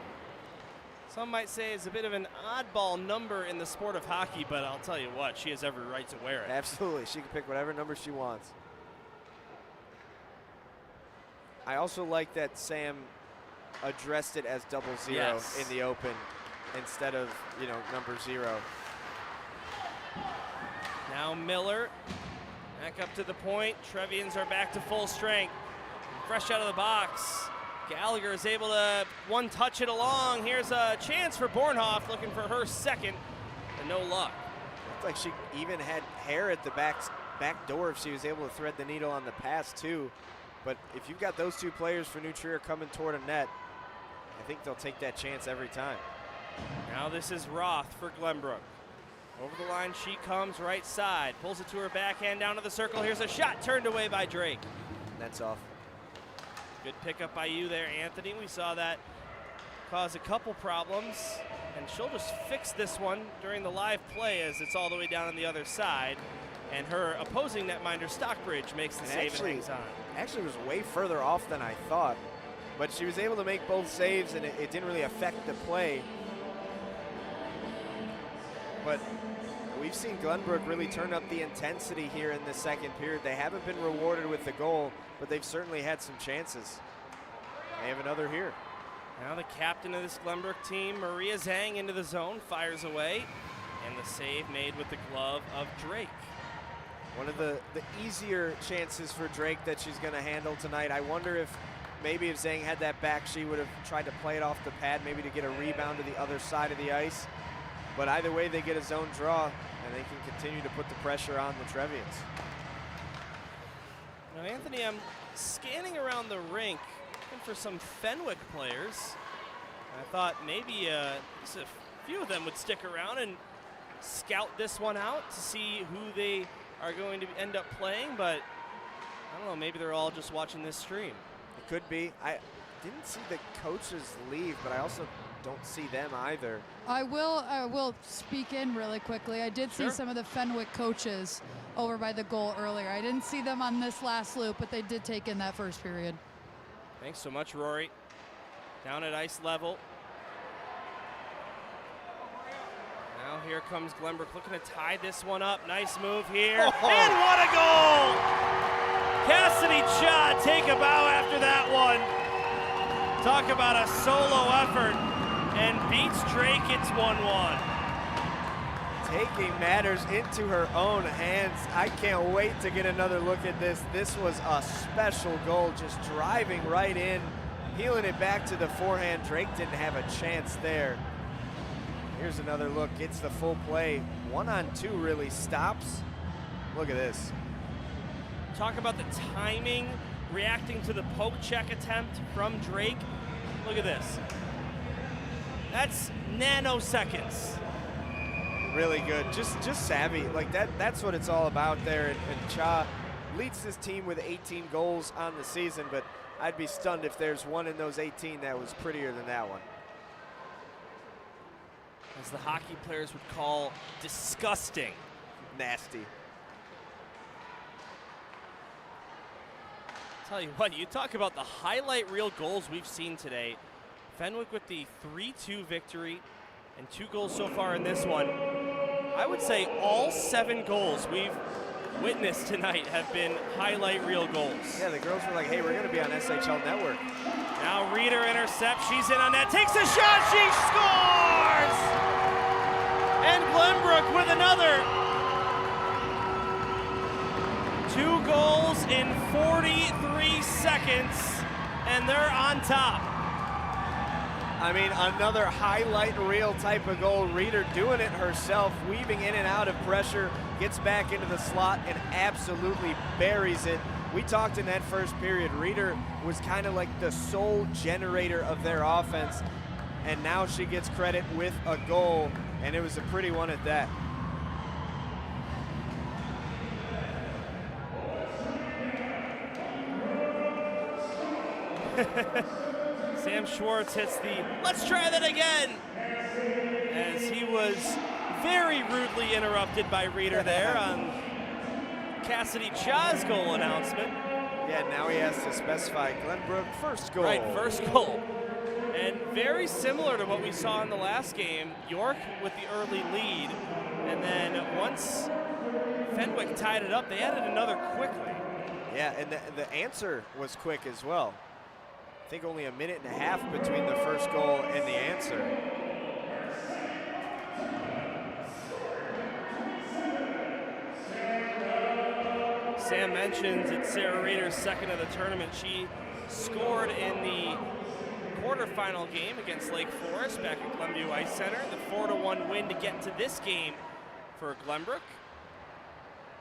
some might say, is a bit of an oddball number in the sport of hockey, but I'll tell you what, she has every right to wear it. Absolutely. She can pick whatever number she wants. I also like that Sam addressed it as 00 in the open instead of, number 0. Now Miller back up to the point. Trevians are back to full strength. Fresh out of the box. Gallagher is able to one-touch it along. Here's a chance for Bornhoff, looking for her second, and no luck. Looked like she even had hair at the back door if she was able to thread the needle on the pass too. But if you've got those two players for New Trier coming toward a net, I think they'll take that chance every time. Now this is Roth for Glenbrook. Over the line she comes, right side. Pulls it to her backhand, down to the circle. Here's a shot turned away by Drake. That's off. Good pickup by you there, Anthony. We saw that cause a couple problems, and she'll just fix this one during the live play as it's all the way down on the other side. And her opposing netminder, Stockbridge, makes the save and hangs on. Actually was way further off than I thought, but she was able to make both saves, and it didn't really affect the play. But we've seen Glenbrook really turn up the intensity here in the second period. They haven't been rewarded with the goal, but they've certainly had some chances. They have another here. Now the captain of this Glenbrook team, Maria Zhang, into the zone, fires away, and the save made with the glove of Drake. One of the easier chances for Drake that she's going to handle tonight. I wonder if maybe if Zhang had that back, she would have tried to play it off the pad, maybe to get a rebound to the other side of the ice. But either way, they get a zone draw, and they can continue to put the pressure on the Trevians. Now, Anthony, I'm scanning around the rink looking for some Fenwick players. I thought maybe a few of them would stick around and scout this one out to see who they are going to end up playing, but I don't know, maybe they're all just watching this stream. It could be. I didn't see the coaches leave, but I also don't see them either. I will speak in really quickly. I did see some of the Fenwick coaches over by the goal earlier. I didn't see them on this last loop, but they did take in that first period. Thanks so much, Rory. Down at ice level. Now here comes Glenbrook looking to tie this one up. Nice move here. Oh. And what a goal! Cassidy Cha take a bow after that one. Talk about a solo effort, and beats Drake. It's 1-1. Taking matters into her own hands. I can't wait to get another look at this. This was a special goal, just driving right in, peeling it back to the forehand. Drake didn't have a chance there. Here's another look, gets the full play. 1-on-2 really stops. Look at this. Talk about the timing, reacting to the poke check attempt from Drake. Look at this. That's nanoseconds. Really good, just savvy. Like that's what it's all about there. And Cha leads this team with 18 goals on the season, but I'd be stunned if there's one in those 18 that was prettier than that one. As the hockey players would call, disgusting. Nasty. Tell you what, you talk about the highlight reel goals we've seen today. Fenwick with the 3-2 victory and 2 goals so far in this one. I would say all 7 goals we've witnessed tonight have been highlight reel goals. Yeah, the girls were like, hey, we're going to be on SHL Network. Now Reeder intercepts, she's in on net, takes a shot, she scores! And Glenbrook with another. 2 goals in 43 seconds, and they're on top. I mean, another highlight reel type of goal. Reeder doing it herself, weaving in and out of pressure, gets back into the slot and absolutely buries it. We talked in that first period, Reeder was kind of like the sole generator of their offense, and now she gets credit with a goal, and it was a pretty one at that. Sam Schwartz hits the "let's try that again" as he was very rudely interrupted by Reeder there on Cassidy Cha's goal announcement. Yeah, now he has to specify Glenbrook first goal. Right, first goal. And very similar to what we saw in the last game, York with the early lead. And then once Fenwick tied it up, they added another quickly. Yeah, and the answer was quick as well. I think only a minute and a half between the first goal and the answer. Sam mentions it's Sarah Reeder's second of the tournament. She scored in the quarterfinal game against Lake Forest back at Glenview Ice Center. The 4-1 win to get to this game for Glenbrook.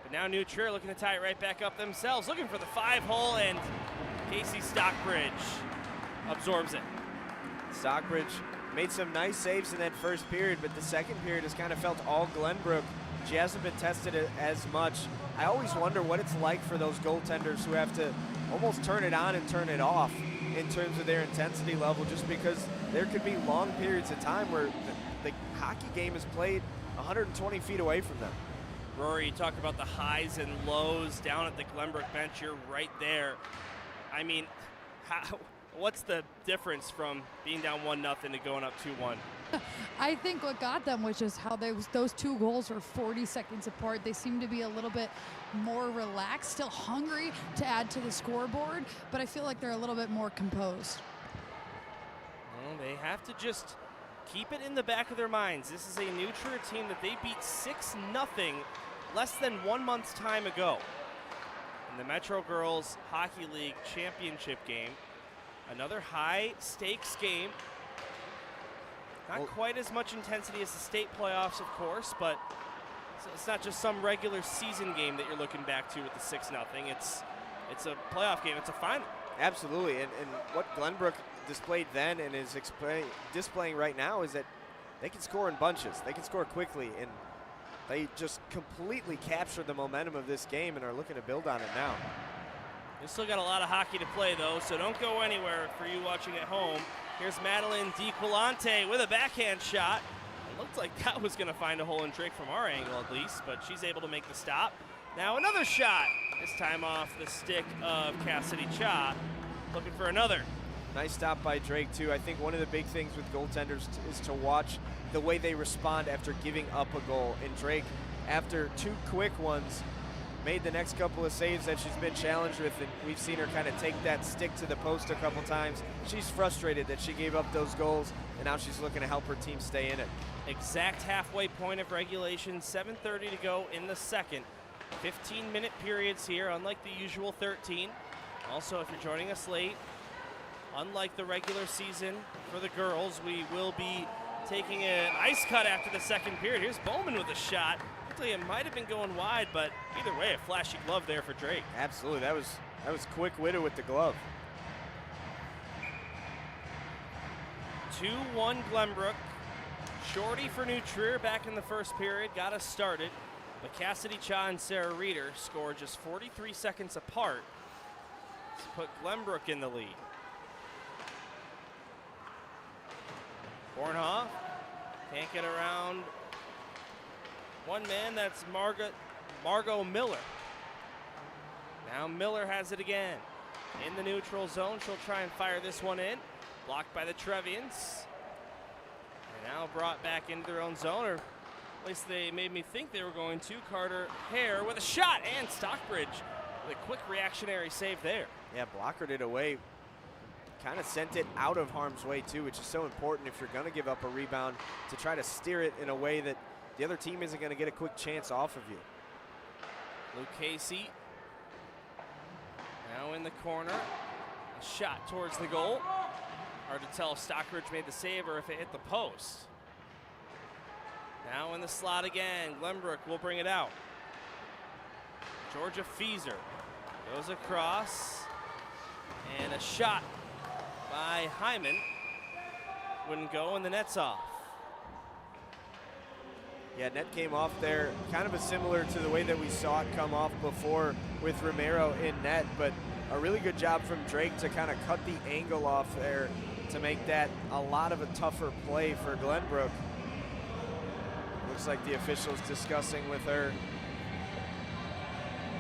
But now New Trier looking to tie it right back up themselves, looking for the 5-hole, and Casey Stockbridge absorbs it. Stockbridge made some nice saves in that first period, but the second period has kind of felt all Glenbrook. She hasn't been tested as much. I always wonder what it's like for those goaltenders who have to almost turn it on and turn it off in terms of their intensity level, just because there could be long periods of time where the hockey game is played 120 feet away from them. Rory, you talk about the highs and lows down at the Glenbrook bench. You're right there. I mean, what's the difference from being down 1-0 to going up 2-1? I think what got them was just how those two goals were 40 seconds apart. They seemed to be a little bit more relaxed, still hungry to add to the scoreboard, but I feel like they're a little bit more composed. Well, they have to just keep it in the back of their minds. This is a New Trier team that they beat 6-0 less than 1 month's time ago in the Metro Girls Hockey League Championship game. Another high-stakes game. Not quite as much intensity as the state playoffs, of course, but it's not just some regular season game that you're looking back to with the 6-0. It's a playoff game. It's a final. Absolutely, and what Glenbrook displayed then and is displaying right now is that they can score in bunches. They can score quickly, and they just completely captured the momentum of this game and are looking to build on it now. We've still got a lot of hockey to play, though, so don't go anywhere for you watching at home. Here's Madeline DiQuilante with a backhand shot. It looked like that was going to find a hole in Drake from our angle, at least, but she's able to make the stop. Now another shot, this time off the stick of Cassidy Cha. Looking for another. Nice stop by Drake, too. I think one of the big things with goaltenders is to watch the way they respond after giving up a goal. And Drake, after two quick ones, made the next couple of saves that she's been challenged with, and we've seen her kind of take that stick to the post a couple times. She's frustrated that she gave up those goals, and now she's looking to help her team stay in it. Exact halfway point of regulation, 7:30 to go in the second. 15-minute periods here, unlike the usual 13. Also, if you're joining us late, unlike the regular season for the girls, we will be taking an ice cut after the second period. Here's Bowman with a shot. It might have been going wide, but either way, a flashy glove there for Drake. Absolutely, that was quick-witted with the glove. 2-1 Glenbrook. Shorty for New Trier back in the first period, got us started. But Cassidy Cha and Sarah Reeder scored just 43 seconds apart to put Glenbrook in the lead. Bornhoff can't get around one man, that's Margot Miller. Now Miller has it again. In the neutral zone, she'll try and fire this one in. Blocked by the Trevians. And now brought back into their own zone, or at least they made me think they were going to. Carter Hare with a shot, and Stockbridge with a quick reactionary save there. Yeah, blockered it away. Kind of sent it out of harm's way too, which is so important if you're going to give up a rebound, to try to steer it in a way that the other team isn't going to get a quick chance off of you. Luke Casey now in the corner. A shot towards the goal. Hard to tell if Stockbridge made the save or if it hit the post. Now in the slot again. Glenbrook will bring it out. Georgia Feeser goes across. And a shot by Hyman. Wouldn't go, and the net's off. Yeah, net came off there, kind of similar to the way that we saw it come off before with Romero in net, but a really good job from Drake to kind of cut the angle off there to make that a lot of a tougher play for Glenbrook. Looks like the official's discussing with her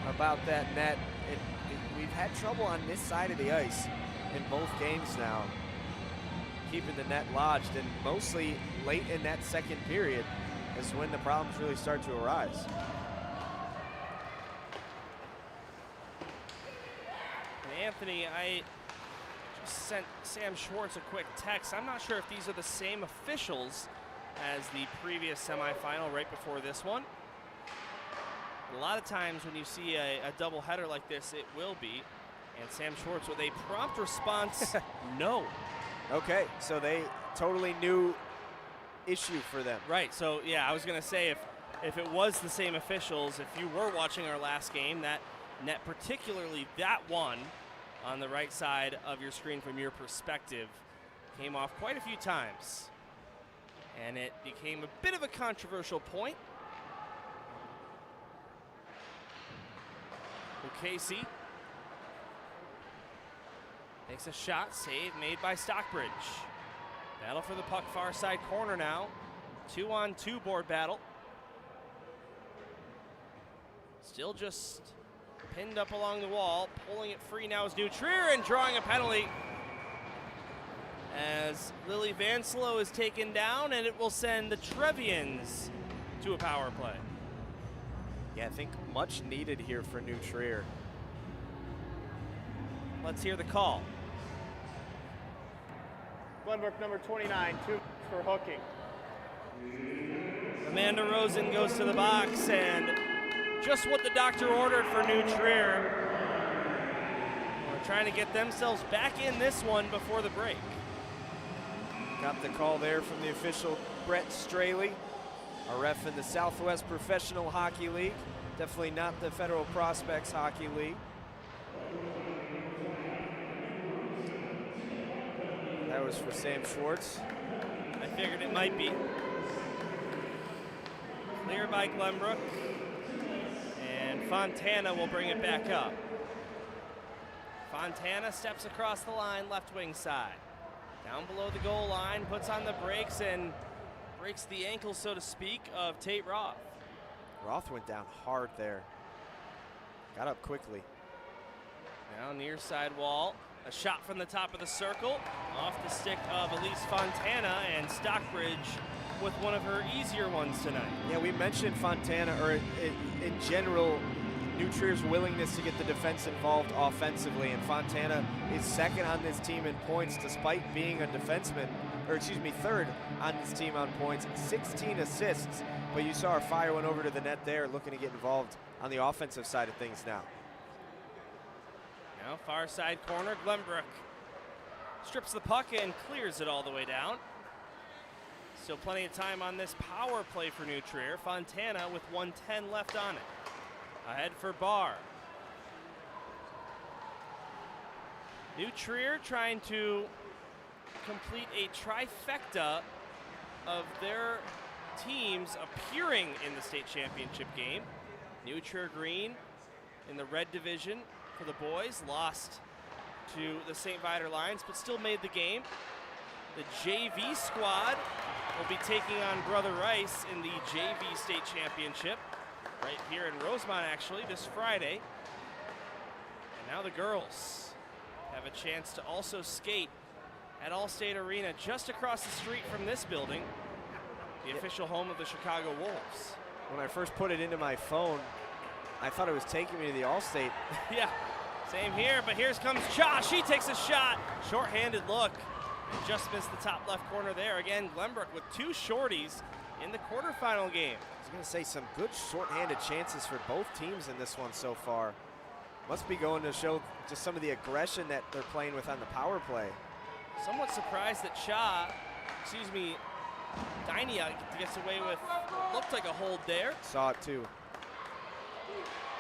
about that net. We've had trouble on this side of the ice in both games now, keeping the net lodged, and mostly late in that second period is when the problems really start to arise. And Anthony, I just sent Sam Schwartz a quick text. I'm not sure if these are the same officials as the previous semifinal right before this one. A lot of times when you see a doubleheader like this, it will be. And Sam Schwartz with a prompt response, no. Okay, so they totally new issue for them. Right, so yeah, I was gonna say if it was the same officials, if you were watching our last game, that net, particularly that one on the right side of your screen from your perspective, came off quite a few times. And it became a bit of a controversial point. Casey takes a shot, save made by Stockbridge. Battle for the puck, far side corner now. 2-on-2 board battle. Still just pinned up along the wall. Pulling it free now is New Trier and drawing a penalty as Lily Vanslow is taken down, and it will send the Trevians to a power play. Yeah, I think much needed here for New Trier. Let's hear the call. Glenbrook number 29, 2 for hooking. Amanda Rosen goes to the box, and just what the doctor ordered for New Trier. They're trying to get themselves back in this one before the break. Got the call there from the official, Brett Straley, a ref in the Southwest Professional Hockey League. Definitely not the Federal Prospects Hockey League. That was for Sam Schwartz. I figured it might be. Clear by Glenbrook. And Fontana will bring it back up. Fontana steps across the line, left wing side. Down below the goal line, puts on the brakes and breaks the ankle, so to speak, of Tate Roth. Roth went down hard there. Got up quickly. Now near side wall. A shot from the top of the circle. Off the stick of Elise Fontana, and Stockbridge with one of her easier ones tonight. Yeah, we mentioned Fontana, or in general, New Trier's willingness to get the defense involved offensively, and Fontana is second on this team in points despite being a defenseman, or excuse me, third on this team on points, 16 assists. But you saw her fire one over to the net there, looking to get involved on the offensive side of things now. Now far side corner, Glenbrook strips the puck and clears it all the way down. Still plenty of time on this power play for New Trier. Fontana with 1:10 left on it. Ahead for Barr. New Trier trying to complete a trifecta of their teams appearing in the state championship game. New Trier Green in the red division for the boys, lost to the St. Viator Lions, but still made the game. The JV squad will be taking on Brother Rice in the JV state championship right here in Rosemont, actually, this Friday. And now the girls have a chance to also skate at Allstate Arena, just across the street from this building, the official home of the Chicago Wolves. When I first put it into my phone, I thought it was taking me to the Allstate. Yeah, same here, but here comes Cha. She takes a shot. Short-handed look. And just missed the top left corner there. Again, Glenbrook with two shorties in the quarterfinal game. I was going to say some good short-handed chances for both teams in this one so far. Must be going to show just some of the aggression that they're playing with on the power play. Somewhat surprised that Dynia gets away with what looked like a hold there. Saw it too.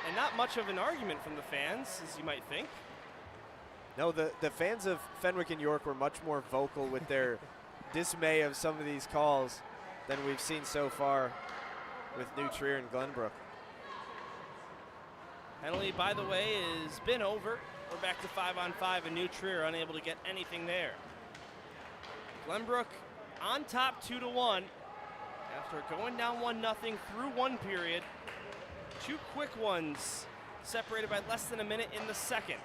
And not much of an argument from the fans, as you might think. No, the fans of Fenwick and York were much more vocal with their dismay of some of these calls than we've seen so far with New Trier and Glenbrook. Penalty, by the way, has been over. We're back to 5-on-5, and New Trier unable to get anything there. Glenbrook on top 2-1 After going down 1-0 through one period, two quick ones separated by less than a minute in the second.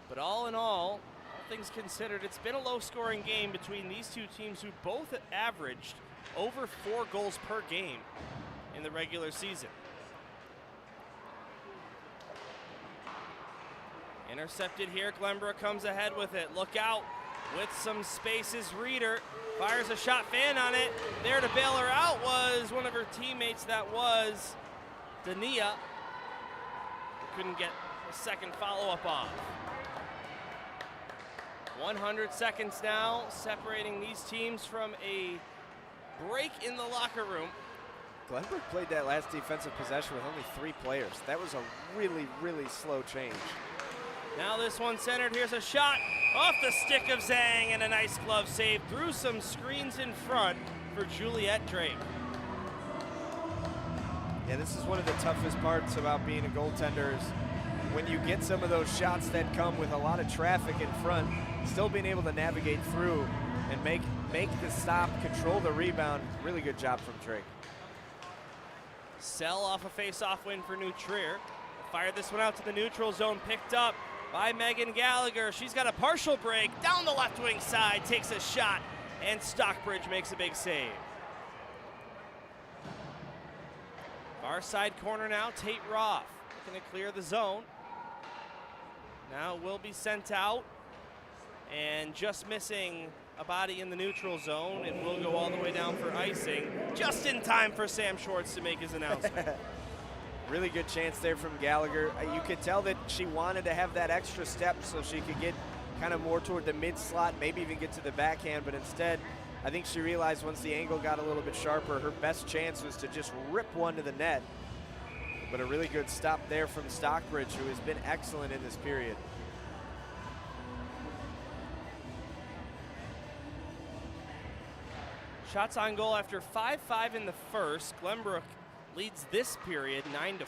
But all in all things considered, it's been a low-scoring game between these two teams who both averaged over 4 goals per game in the regular season. Intercepted here, Glenbrook comes ahead with it. Look out, with some spaces, Reeder fires a shot, Fan on it. There to bail her out was one of her teammates, that was Dania. Couldn't get a second follow-up off. 100 seconds now separating these teams from a break in the locker room. Glenbrook played that last defensive possession with only 3 players. That was a really, really slow change. Now this one centered. Here's a shot off the stick of Zhang, and a nice glove save through some screens in front for Juliet Drake. Yeah, this is one of the toughest parts about being a goaltender is when you get some of those shots that come with a lot of traffic in front, still being able to navigate through and make the stop, control the rebound. Really good job from Drake. Sell off a face-off win for New Trier. Fired this one out to the neutral zone, picked up by Megan Gallagher. She's got a partial break down the left wing side, takes a shot, and Stockbridge makes a big save. Far side corner now, Tate Roth looking to clear the zone. Now will be sent out, and just missing a body in the neutral zone. It will go all the way down for icing, just in time for Sam Schwartz to make his announcement. Really good chance there from Gallagher. You could tell that she wanted to have that extra step so she could get kind of more toward the mid slot, maybe even get to the backhand, but instead, I think she realized once the angle got a little bit sharper, her best chance was to just rip one to the net. But a really good stop there from Stockbridge, who has been excellent in this period. Shots on goal after 5-5 in the first. Glenbrook leads this period 9-4,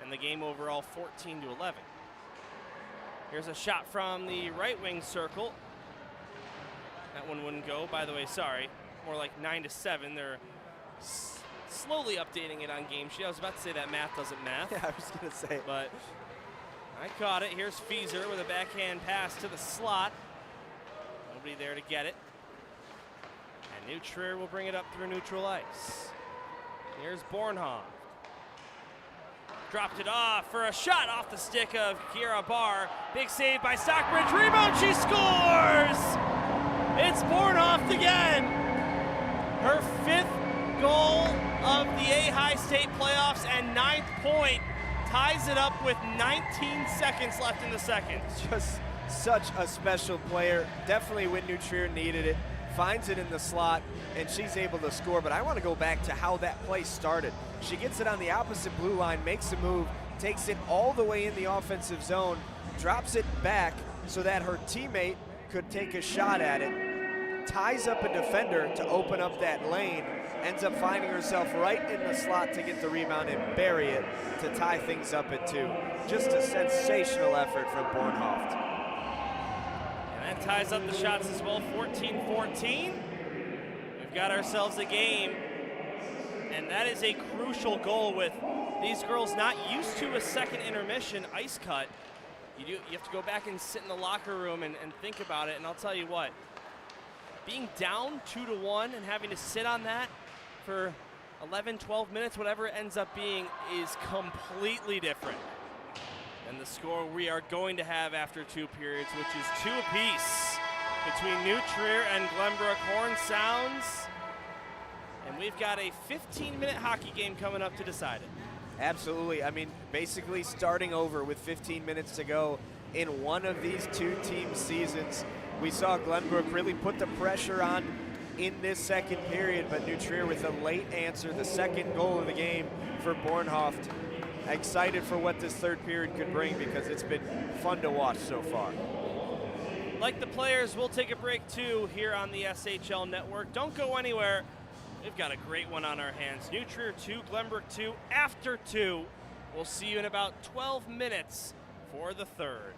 and the game overall 14-11. Here's a shot from the right wing circle. That one wouldn't go, by the way, sorry. More like 9-7. They're slowly updating it on Game Sheet. I was about to say that math doesn't math. Yeah, I was going to say. But I caught it. Here's Fieser with a backhand pass to the slot. Nobody there to get it. And New Trier will bring it up through neutral ice. Here's Bornhoff. Dropped it off for a shot off the stick of Kiera Barr. Big save by Stockbridge. Rebound, she scores! It's Bornhoff again. Her 5th goal of the AHAI State playoffs and 9th point. Ties it up with 19 seconds left in the second. Just such a special player. Definitely when New Trier needed it. Finds it in the slot, and she's able to score. But I want to go back to how that play started. She gets it on the opposite blue line, makes a move, takes it all the way in the offensive zone, drops it back so that her teammate could take a shot at it, ties up a defender to open up that lane, ends up finding herself right in the slot to get the rebound and bury it to tie things up at 2. Just a sensational effort from Bornhoff. And that ties up the shots as well, 14-14. We've got ourselves a game, and that is a crucial goal with these girls not used to a second intermission ice cut. You have to go back and sit in the locker room and think about it, and I'll tell you what, being down 2-1 and having to sit on that for 11, 12 minutes, whatever it ends up being, is completely different than the score we are going to have after 2 periods, which is 2 apiece between New Trier and Glenbrook. Horn sounds, and we've got a 15-minute hockey game coming up to decide it. Absolutely. I mean, basically starting over with 15 minutes to go in one of these 2 team seasons. We saw Glenbrook really put the pressure on in this second period, but New Trier with a late answer, the second goal of the game for Bornhoff. Excited for what this 3rd period could bring because it's been fun to watch so far. Like the players, we'll take a break too here on the SHL Network. Don't go anywhere. We've got a great one on our hands. New Trier 2, Glenbrook 2, after 2. We'll see you in about 12 minutes for the 3rd.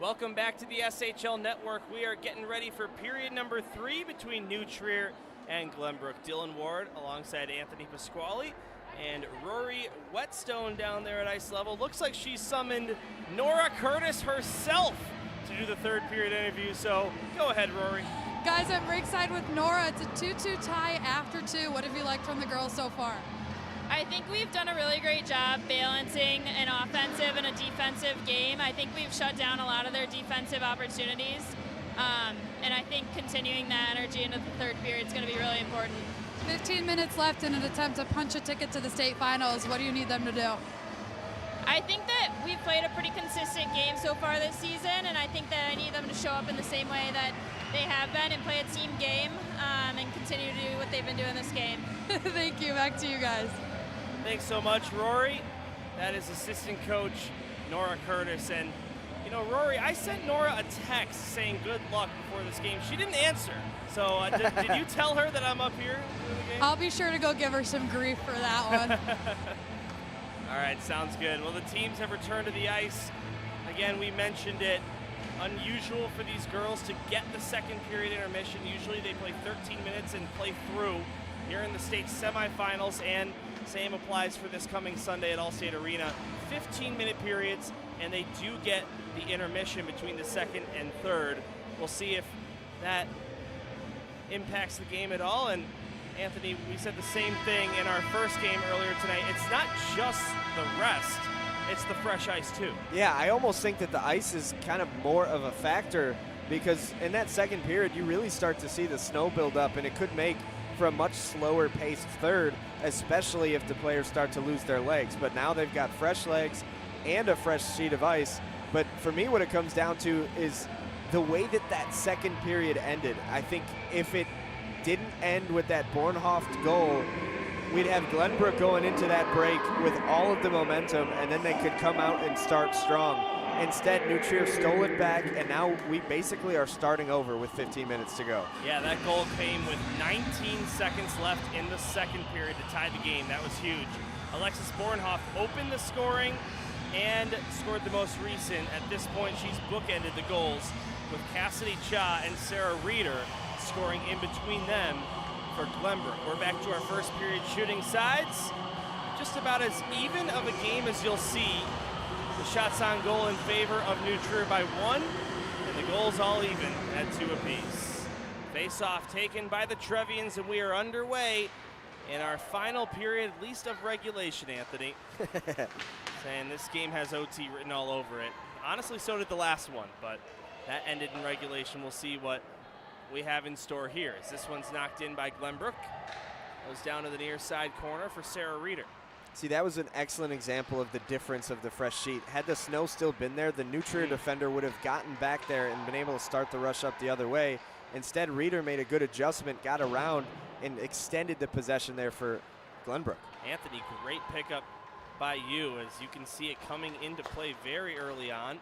Welcome back to the SHL Network. We are getting ready for period number 3 between New Trier and Glenbrook. Dylan Ward alongside Anthony Pasquale and Rory Whetstone down there at ice level. Looks like she summoned Nora Curtis herself to do the third period interview, so go ahead, Rory. Guys, I'm ringside with Nora. It's a 2-2 tie after 2. What have you liked from the girls so far? I think we've done a really great job balancing an offensive and a defensive game. I think we've shut down a lot of their defensive opportunities. And I think continuing that energy into the third period is going to be really important. 15 minutes left in an attempt to punch a ticket to the state finals. What do you need them to do? I think that we've played a pretty consistent game so far this season, and I think that I need them to show up in the same way that they have been and play a team game and continue to do what they've been doing this game. Thank you. Back to you guys. Thanks so much, Rory. That is assistant coach Nora Curtis. And, you know, Rory, I sent Nora a text saying good luck before this game. She didn't answer. So did you tell her that I'm up here doing the game? I'll be sure to go give her some grief for that one. All right, sounds good. Well, the teams have returned to the ice. Again, we mentioned it. Unusual for these girls to get the second period intermission. Usually they play 13 minutes and play through here in the state semifinals, and same applies for this coming Sunday at Allstate Arena. 15-minute periods, and they do get the intermission between the second and third. We'll see if that impacts the game at all. And Anthony, we said the same thing in our first game earlier tonight. It's not just the rest, it's the fresh ice too. Yeah, I almost think that the ice is kind of more of a factor, because in that second period you really start to see the snow build up, and it could make for a much slower paced third, especially if the players start to lose their legs. But now they've got fresh legs and a fresh sheet of ice. But for me, what it comes down to is the way that that second period ended. I think if it didn't end with that Bornhoft goal, we'd have Glenbrook going into that break with all of the momentum, and then they could come out and start strong. Instead, New Trier stole it back, and now we basically are starting over with 15 minutes to go. Yeah, that goal came with 19 seconds left in the second period to tie the game. That was huge. Alexis Bornhoff opened the scoring and scored the most recent. At this point, she's bookended the goals with Cassidy Cha and Sarah Reeder scoring in between them for Glenbrook. We're back to our first period shooting sides. Just about as even of a game as you'll see. The shots on goal in favor of New Trier by 1, and the goals all even at 2 apiece. Face-off taken by the Trevians, and we are underway in our final period, at least of regulation, Anthony. Saying this game has OT written all over it. Honestly, so did the last one, but that ended in regulation. We'll see what we have in store here. As this one's knocked in by Glenbrook. Goes down to the near side corner for Sarah Reeder. See, that was an excellent example of the difference of the fresh sheet. Had the snow still been there, the New Trier defender would have gotten back there and been able to start the rush up the other way. Instead, Reeder made a good adjustment, got around, and extended the possession there for Glenbrook. Anthony, great pickup by you, as you can see it coming into play very early on.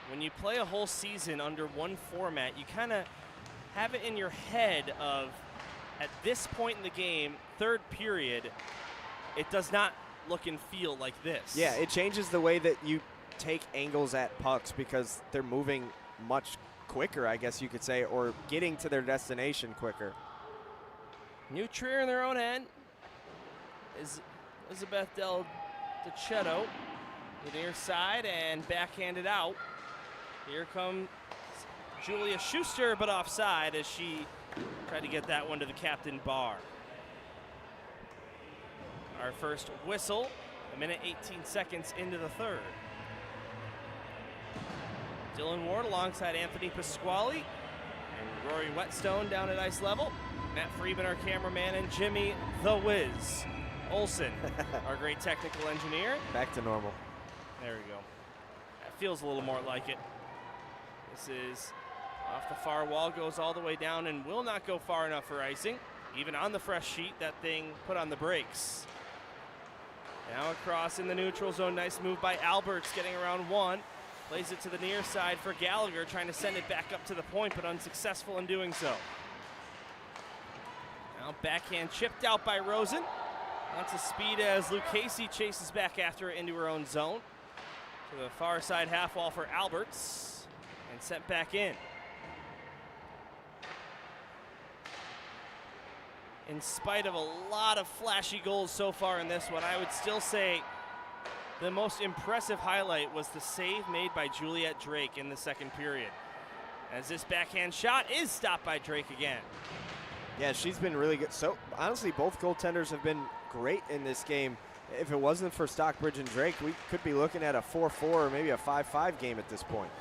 When you play a whole season under one format, you kind of have it in your head of, at this point in the game, third period, it does not look and feel like this. Yeah, it changes the way that you take angles at pucks, because they're moving much quicker, I guess you could say, or getting to their destination quicker. New Trier in their own end is Elizabeth Del DiCetto, the near side, and backhanded out. Here comes Julia Schuster, but offside as she tried to get that one to the captain bar. Our first whistle, a minute 18 seconds into the third. Dylan Ward alongside Anthony Pasquale and Rory Whetstone down at ice level. Matt Freeman, our cameraman, and Jimmy the Wiz Olson, our great technical engineer. Back to normal. There we go. That feels a little more like it. This is off the far wall, goes all the way down and will not go far enough for icing. Even on the fresh sheet, that thing put on the brakes. Now across in the neutral zone, nice move by Alberts, getting around one. Plays it to the near side for Gallagher, trying to send it back up to the point, but unsuccessful in doing so. Now backhand chipped out by Rosen. Lots of speed as Luke Casey chases back after it into her own zone. To the far side half wall for Alberts and sent back in. In spite of a lot of flashy goals so far in this one, I would still say the most impressive highlight was the save made by Juliet Drake in the second period, as this backhand shot is stopped by Drake again. Yeah, she's been really good. So honestly, both goaltenders have been great in this game. If it wasn't for Stockbridge and Drake, we could be looking at a 4-4 or maybe a 5-5 game at this point.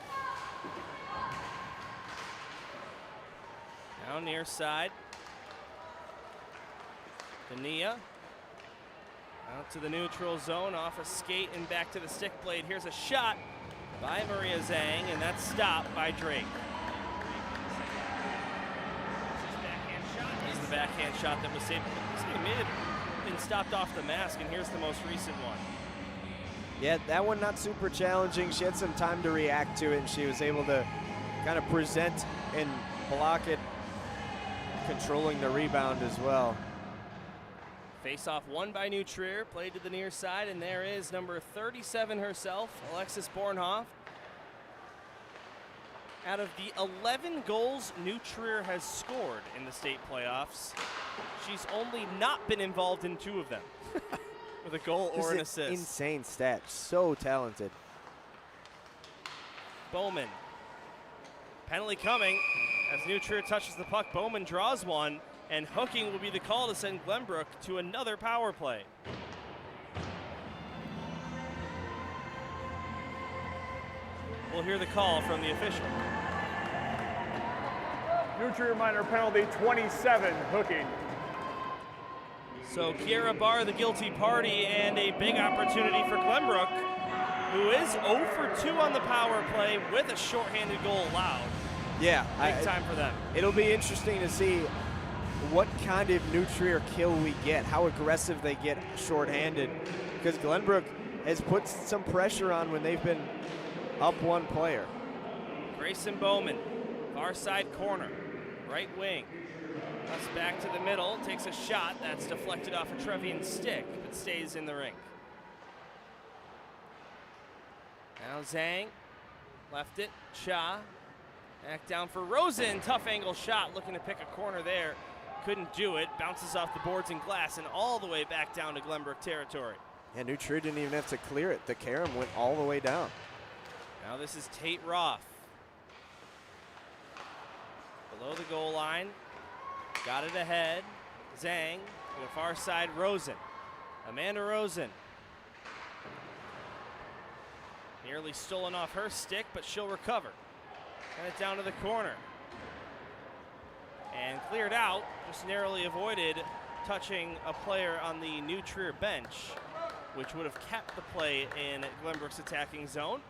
Now near side. Dania out to the neutral zone, off a skate and back to the stick blade. Here's a shot by Maria Zhang, and that's stopped by Drake. This is the backhand shot that was saved. It may have been stopped off the mask, and here's the most recent one. Yeah, that one not super challenging. She had some time to react to it, and she was able to kind of present and block it, controlling the rebound as well. Face-off won by New Trier, played to the near side, and there is number 37 herself, Alexis Bornhoff. Out of the 11 goals New Trier has scored in the state playoffs, she's only not been involved in 2 of them with a goal or an assist. Insane stat, so talented. Bowman, penalty coming as New Trier touches the puck. Bowman draws one, and hooking will be the call to send Glenbrook to another power play. We'll hear the call from the official. New Trier minor penalty 27, hooking. So Kiera Barr, the guilty party, and a big opportunity for Glenbrook, who is 0 for 2 on the power play with a shorthanded goal allowed. Yeah. Big time for them. It'll be interesting to see what kind of New Trier kill we get, how aggressive they get shorthanded, because Glenbrook has put some pressure on when they've been up 1 player. Grayson Bowman, far side corner, right wing. That's back to the middle, takes a shot that's deflected off a Trevian stick, but stays in the rink. Now Zhang, left it, Cha, back down for Rosen, tough angle shot, looking to pick a corner there. Couldn't do it, bounces off the boards and glass and all the way back down to Glenbrook territory. Yeah, New Trier didn't even have to clear it. The carom went all the way down. Now this is Tate Roth. Below the goal line, got it ahead. Zhang to the far side, Rosen. Amanda Rosen. Nearly stolen off her stick, but she'll recover. Got it down to the corner. And cleared out, just narrowly avoided touching a player on the New Trier bench, which would have kept the play in Glenbrook's attacking zone.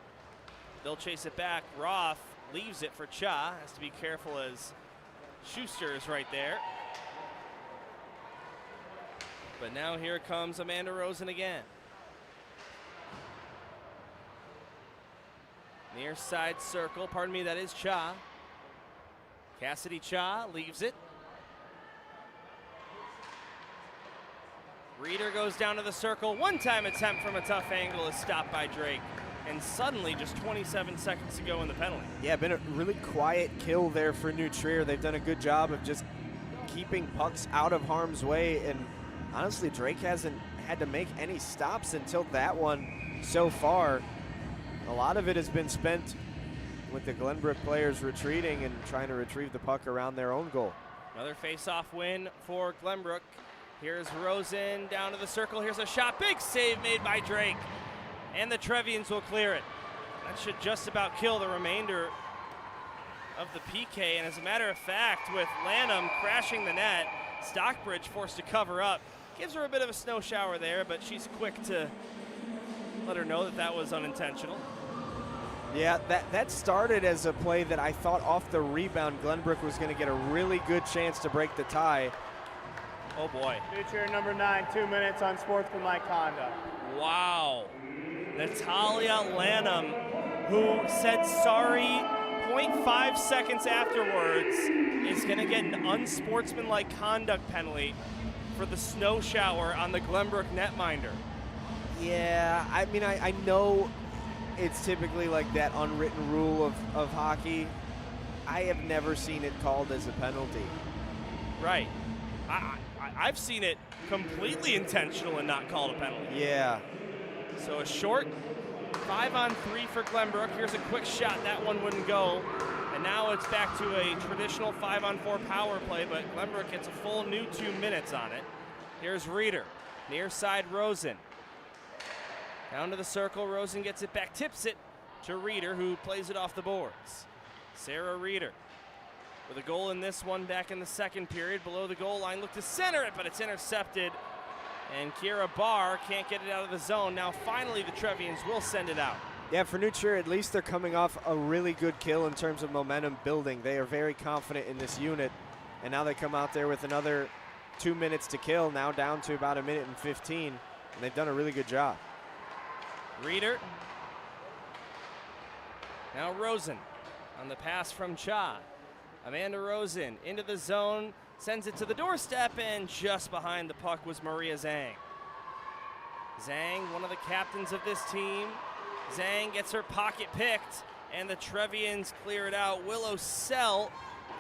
They'll chase it back. Roth leaves it for Cha. Has to be careful as Schuster is right there. But now here comes Amanda Rosen again. Near side circle, pardon me, that is Cha. Cassidy Cha leaves it. Reeder goes down to the circle. One-time attempt from a tough angle is stopped by Drake. And suddenly, just 27 seconds to go in the penalty. Yeah, been a really quiet kill there for New Trier. They've done a good job of just keeping pucks out of harm's way. And honestly, Drake hasn't had to make any stops until that one so far. A lot of it has been spent with the Glenbrook players retreating and trying to retrieve the puck around their own goal. Another face-off win for Glenbrook. Here's Rosen down to the circle. Here's a shot. Big save made by Drake. And the Trevians will clear it. That should just about kill the remainder of the PK. And as a matter of fact, with Lanham crashing the net, Stockbridge forced to cover up. Gives her a bit of a snow shower there, but she's quick to let her know that that was unintentional. Yeah, that started as a play that I thought off the rebound, Glenbrook was going to get a really good chance to break the tie. Oh boy. New Trier number 9, 2 minutes on sportsmanlike conduct. Wow. Natalia Lanham, who said sorry 0.5 seconds afterwards, is going to get an unsportsmanlike conduct penalty for the snow shower on the Glenbrook netminder. Yeah, I mean, I know it's typically like that unwritten rule of hockey. I have never seen it called as a penalty. Right. I've seen it completely intentional and not called a penalty. Yeah. So a short 5-on-3 for Glenbrook. Here's a quick shot. That one wouldn't go. And now it's back to a traditional 5-on-4 power play, but Glenbrook gets a full new 2 minutes on it. Here's Reeder. Near side Rosen. Down to the circle. Rosen gets it back, tips it to Reeder, who plays it off the boards. Sarah Reeder with a goal in this one back in the second period. Below the goal line, look to center it, but it's intercepted. And Kiera Barr can't get it out of the zone. Now finally the Trevians will send it out. Yeah, for New Trier, at least they're coming off a really good kill in terms of momentum building. They are very confident in this unit. And now they come out there with another 2 minutes to kill, now down to about 1:15, and they've done a really good job. Reeder. Now Rosen on the pass from Cha. Amanda Rosen into the zone, sends it to the doorstep, and just behind the puck was Maria Zhang. Zhang, one of the captains of this team. Zhang gets her pocket picked, and the Trevians clear it out. Willow Sell,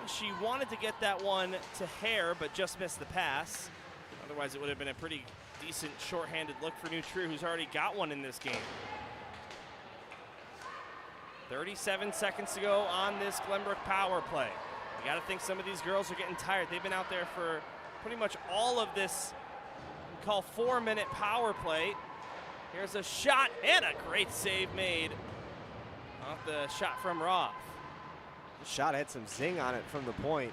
she wanted to get that one to Hare, but just missed the pass. Otherwise, it would have been a pretty decent shorthanded look for New Trier, who's already got one in this game. 37 seconds to go on this Glenbrook power play. You got to think some of these girls are getting tired. They've been out there for pretty much all of this, we call 4-minute power play. Here's a shot and a great save made off the shot from Roth. The shot had some zing on it from the point.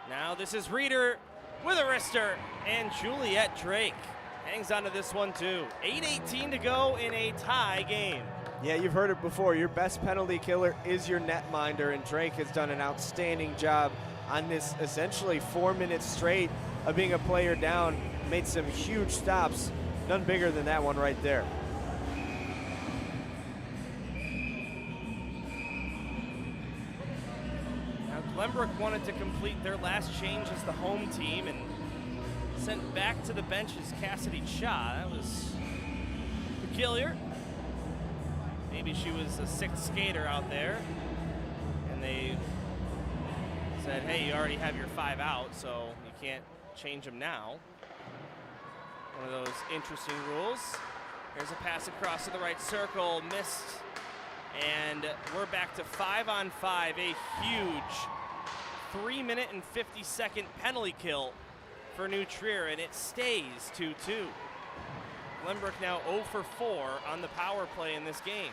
Now this is Reeder with a wrister, and Juliet Drake hangs on to this one too. 8:18 to go in a tie game. Yeah, you've heard it before. Your best penalty killer is your netminder, and Drake has done an outstanding job on this essentially 4 minutes straight of being a player down. Made some huge stops. None bigger than that one right there. Now Glenbrook wanted to complete their last change as the home team and sent back to the benches Cassidy Cha. That was peculiar. Maybe she was a sixth skater out there, and they said, hey, you already have your 5 out, so you can't change them now. One of those interesting rules. Here's a pass across to the right circle, missed, and we're back to 5-on-5, a huge 3-minute and 50-second penalty kill for New Trier, and it stays 2-2. Glenbrook now 0 for 4 on the power play in this game.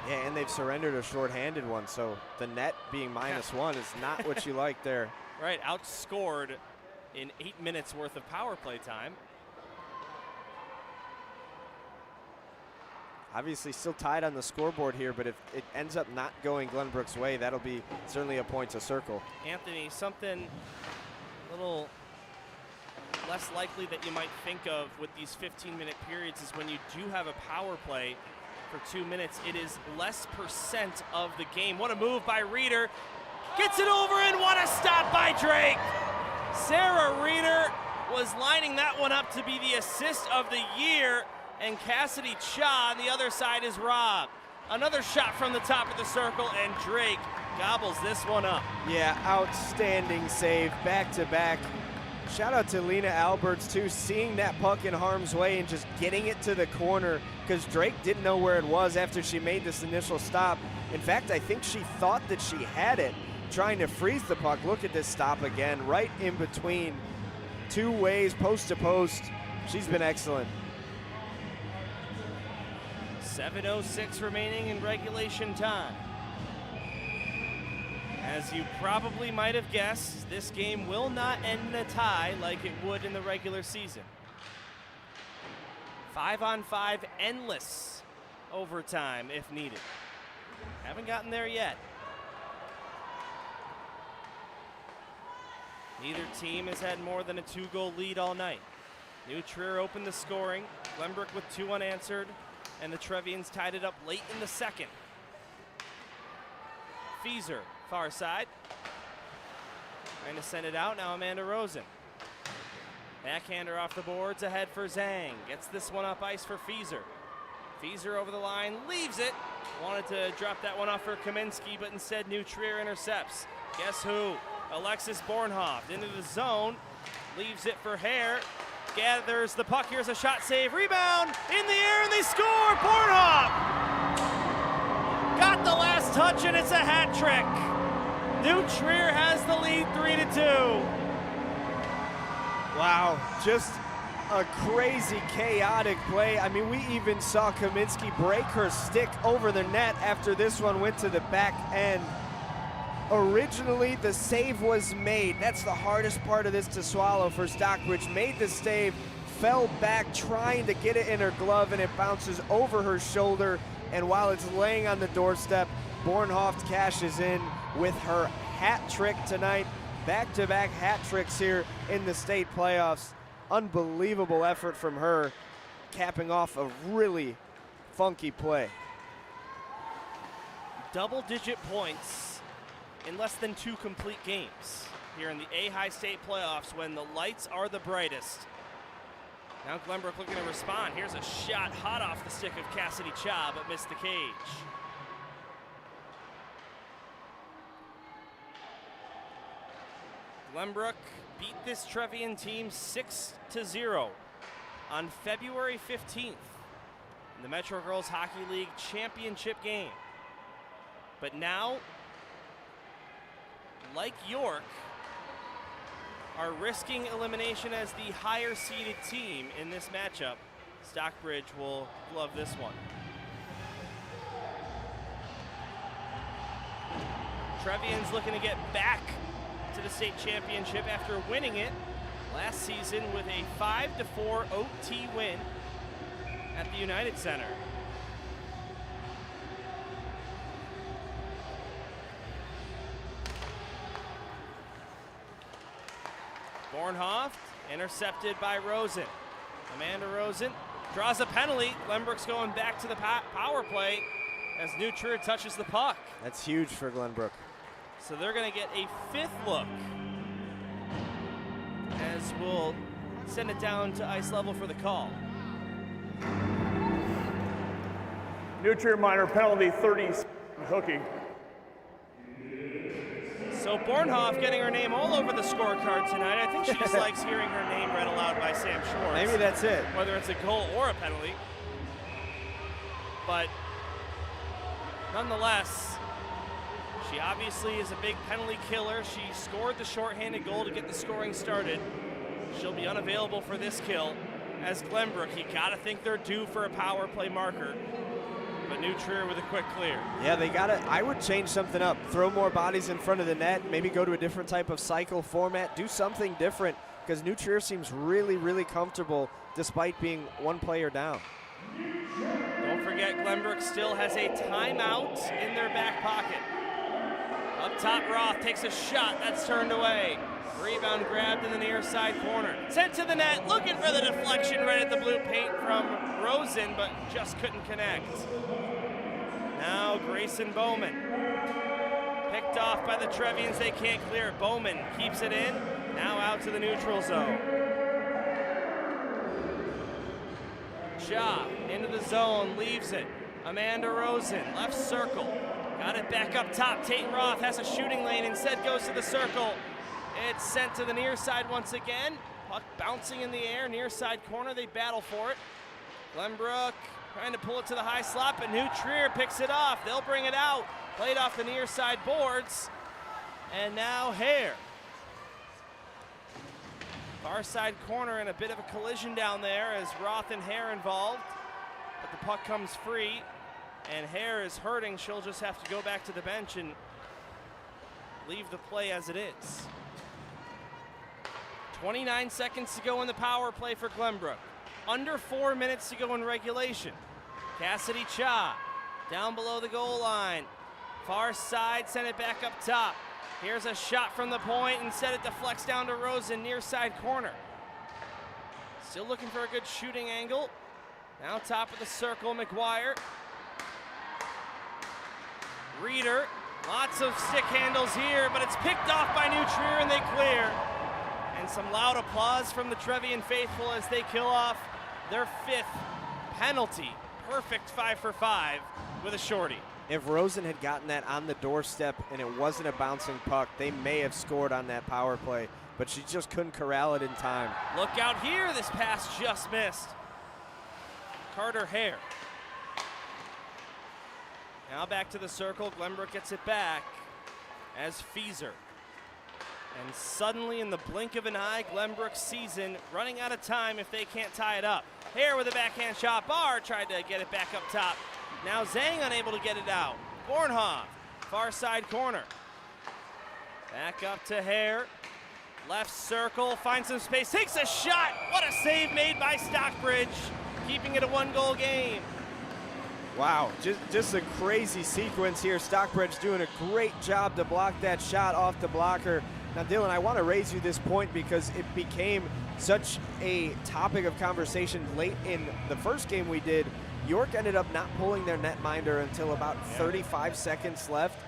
Yeah, and they've surrendered a shorthanded one, so the net being -1 is not what you like there. Right, outscored in 8 minutes worth of power play time. Obviously still tied on the scoreboard here, but if it ends up not going Glenbrook's way, that'll be certainly a point to circle. Anthony, something a little less likely that you might think of with these 15-minute periods is when you do have a power play for 2 minutes, it is less % of the game. What a move by Reeder. Gets it over, and what a stop by Drake. Sarah Reeder was lining that one up to be the assist of the year, and Cassidy Cha on the other side is robbed. Another shot from the top of the circle, and Drake gobbles this one up. Yeah, outstanding save, back-to-back. Shout out to Lena Alberts, too, seeing that puck in harm's way and just getting it to the corner, because Drake didn't know where it was after she made this initial stop. In fact, I think she thought that she had it, trying to freeze the puck. Look at this stop again, right in between. 2 ways, post to post. She's been excellent. 7:06 remaining in regulation time. As you probably might have guessed, this game will not end in a tie like it would in the regular season. 5-on-5 endless overtime if needed. Haven't gotten there yet. Neither team has had more than a 2-goal lead all night. New Trier opened the scoring, Glenbrook with 2 unanswered, and the Trevians tied it up late in the second. Fieser, far side. Trying to send it out, now Amanda Rosen. Backhander off the boards, ahead for Zhang. Gets this one up ice for Fieser. Fieser over the line, leaves it. Wanted to drop that one off for Kaminsky, but instead New Trier intercepts. Guess who? Alexis Bornhoft into the zone, leaves it for Hare. Gathers the puck, here's a shot save, rebound, in the air, and they score! Bornhoft! Got the last touch, and it's a hat trick. New Trier has the lead 3-2. Wow, just a crazy, chaotic play. I mean, we even saw Kaminsky break her stick over the net after this one went to the back end. Originally, the save was made. That's the hardest part of this to swallow for Stockbridge. Made the save, fell back trying to get it in her glove, and it bounces over her shoulder. And while it's laying on the doorstep, Bornhoft cashes in with her hat trick tonight. Back-to-back hat tricks here in the state playoffs. Unbelievable effort from her, capping off a really funky play. Double-digit points in less than 2 complete games here in the AHAI State playoffs when the lights are the brightest. Now Glenbrook looking to respond. Here's a shot hot off the stick of Cassidy Cha, but missed the cage. Glenbrook beat this Trevian team 6-0 on February 15th in the Metro Girls Hockey League championship game. But now, like York, are risking elimination as the higher seeded team in this matchup. Stockbridge will glove this one. Trevian's looking to get back to the state championship after winning it last season with a 5-4 OT win at the United Center. Bornhoft intercepted by Rosen. Amanda Rosen draws a penalty. Glenbrook's going back to the power play as New Trier touches the puck. That's huge for Glenbrook. So they're going to get a 5th look as we'll send it down to ice level for the call. New Trier minor penalty, 30 hooking. So Bornhoft getting her name all over the scorecard tonight. I think she just likes hearing her name read aloud by Sam Schwartz. Maybe that's it. Whether it's a goal or a penalty. But nonetheless, she obviously is a big penalty killer. She scored the shorthanded goal to get the scoring started. She'll be unavailable for this kill. As Glenbrook, you gotta think they're due for a power play marker. But New Trier with a quick clear. Yeah, they got it. I would change something up. Throw more bodies in front of the net. Maybe go to a different type of cycle format. Do something different because New Trier seems really, really comfortable despite being one player down. Don't forget, Glenbrook still has a timeout in their back pocket. Up top, Roth takes a shot. That's turned away. Rebound grabbed in the near side corner. Sent to the net, looking for the deflection right at the blue paint from Rosen, but just couldn't connect. Now Grayson Bowman. Picked off by the Trevians, they can't clear it. Bowman keeps it in, now out to the neutral zone. Shaw into the zone, leaves it. Amanda Rosen, left circle. Got it back up top. Tate Roth has a shooting lane, instead goes to the circle. It's sent to the near side once again. Puck bouncing in the air, near side corner, they battle for it. Glenbrook trying to pull it to the high slot, but New Trier picks it off. They'll bring it out. Played off the near side boards. And now Hare. Far side corner and a bit of a collision down there as Roth and Hare involved. But the puck comes free and Hare is hurting. She'll just have to go back to the bench and leave the play as it is. 29 seconds to go in the power play for Glenbrook. Under 4 minutes to go in regulation. Cassidy Cha down below the goal line. Far side, send it back up top. Here's a shot from the point, instead it deflects down to Rosen, near side corner. Still looking for a good shooting angle. Now top of the circle, McGuire. Reeder, lots of stick handles here, but it's picked off by New Trier and they clear. And some loud applause from the Trevian faithful as they kill off their 5th penalty. Perfect 5 for 5 with a shorty. If Rosen had gotten that on the doorstep and it wasn't a bouncing puck, they may have scored on that power play, but she just couldn't corral it in time. Look out here, this pass just missed. Carter Hare. Now back to the circle, Glenbrook gets it back as Feezer. And suddenly, in the blink of an eye, Glenbrook's season running out of time if they can't tie it up. Hare with a backhand shot. Barr tried to get it back up top. Now Zhang unable to get it out. Bornhoff, far side corner. Back up to Hare. Left circle, finds some space, takes a shot. What a save made by Stockbridge, keeping it a 1-goal game. Wow, just a crazy sequence here. Stockbridge doing a great job to block that shot off the blocker. Now, Dylan, I want to raise you this point because it became such a topic of conversation late in the first game we did. York ended up not pulling their netminder until about 35 seconds left.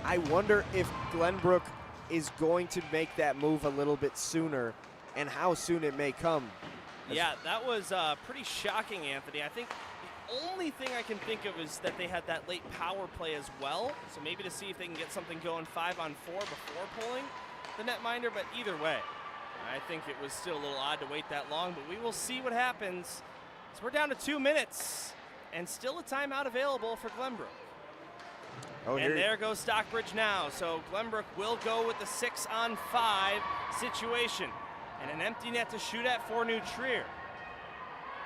I wonder if Glenbrook is going to make that move a little bit sooner and how soon it may come. Yeah, that was pretty shocking, Anthony. I think the only thing I can think of is that they had that late power play as well. So maybe to see if they can get something going 5-on-4 before pulling the netminder, but either way, I think it was still a little odd to wait that long, but we will see what happens. So we're down to 2 minutes and still a timeout available for Glenbrook. Oh, and there goes Stockbridge now. So Glenbrook will go with the 6-on-5 situation and an empty net to shoot at for New Trier.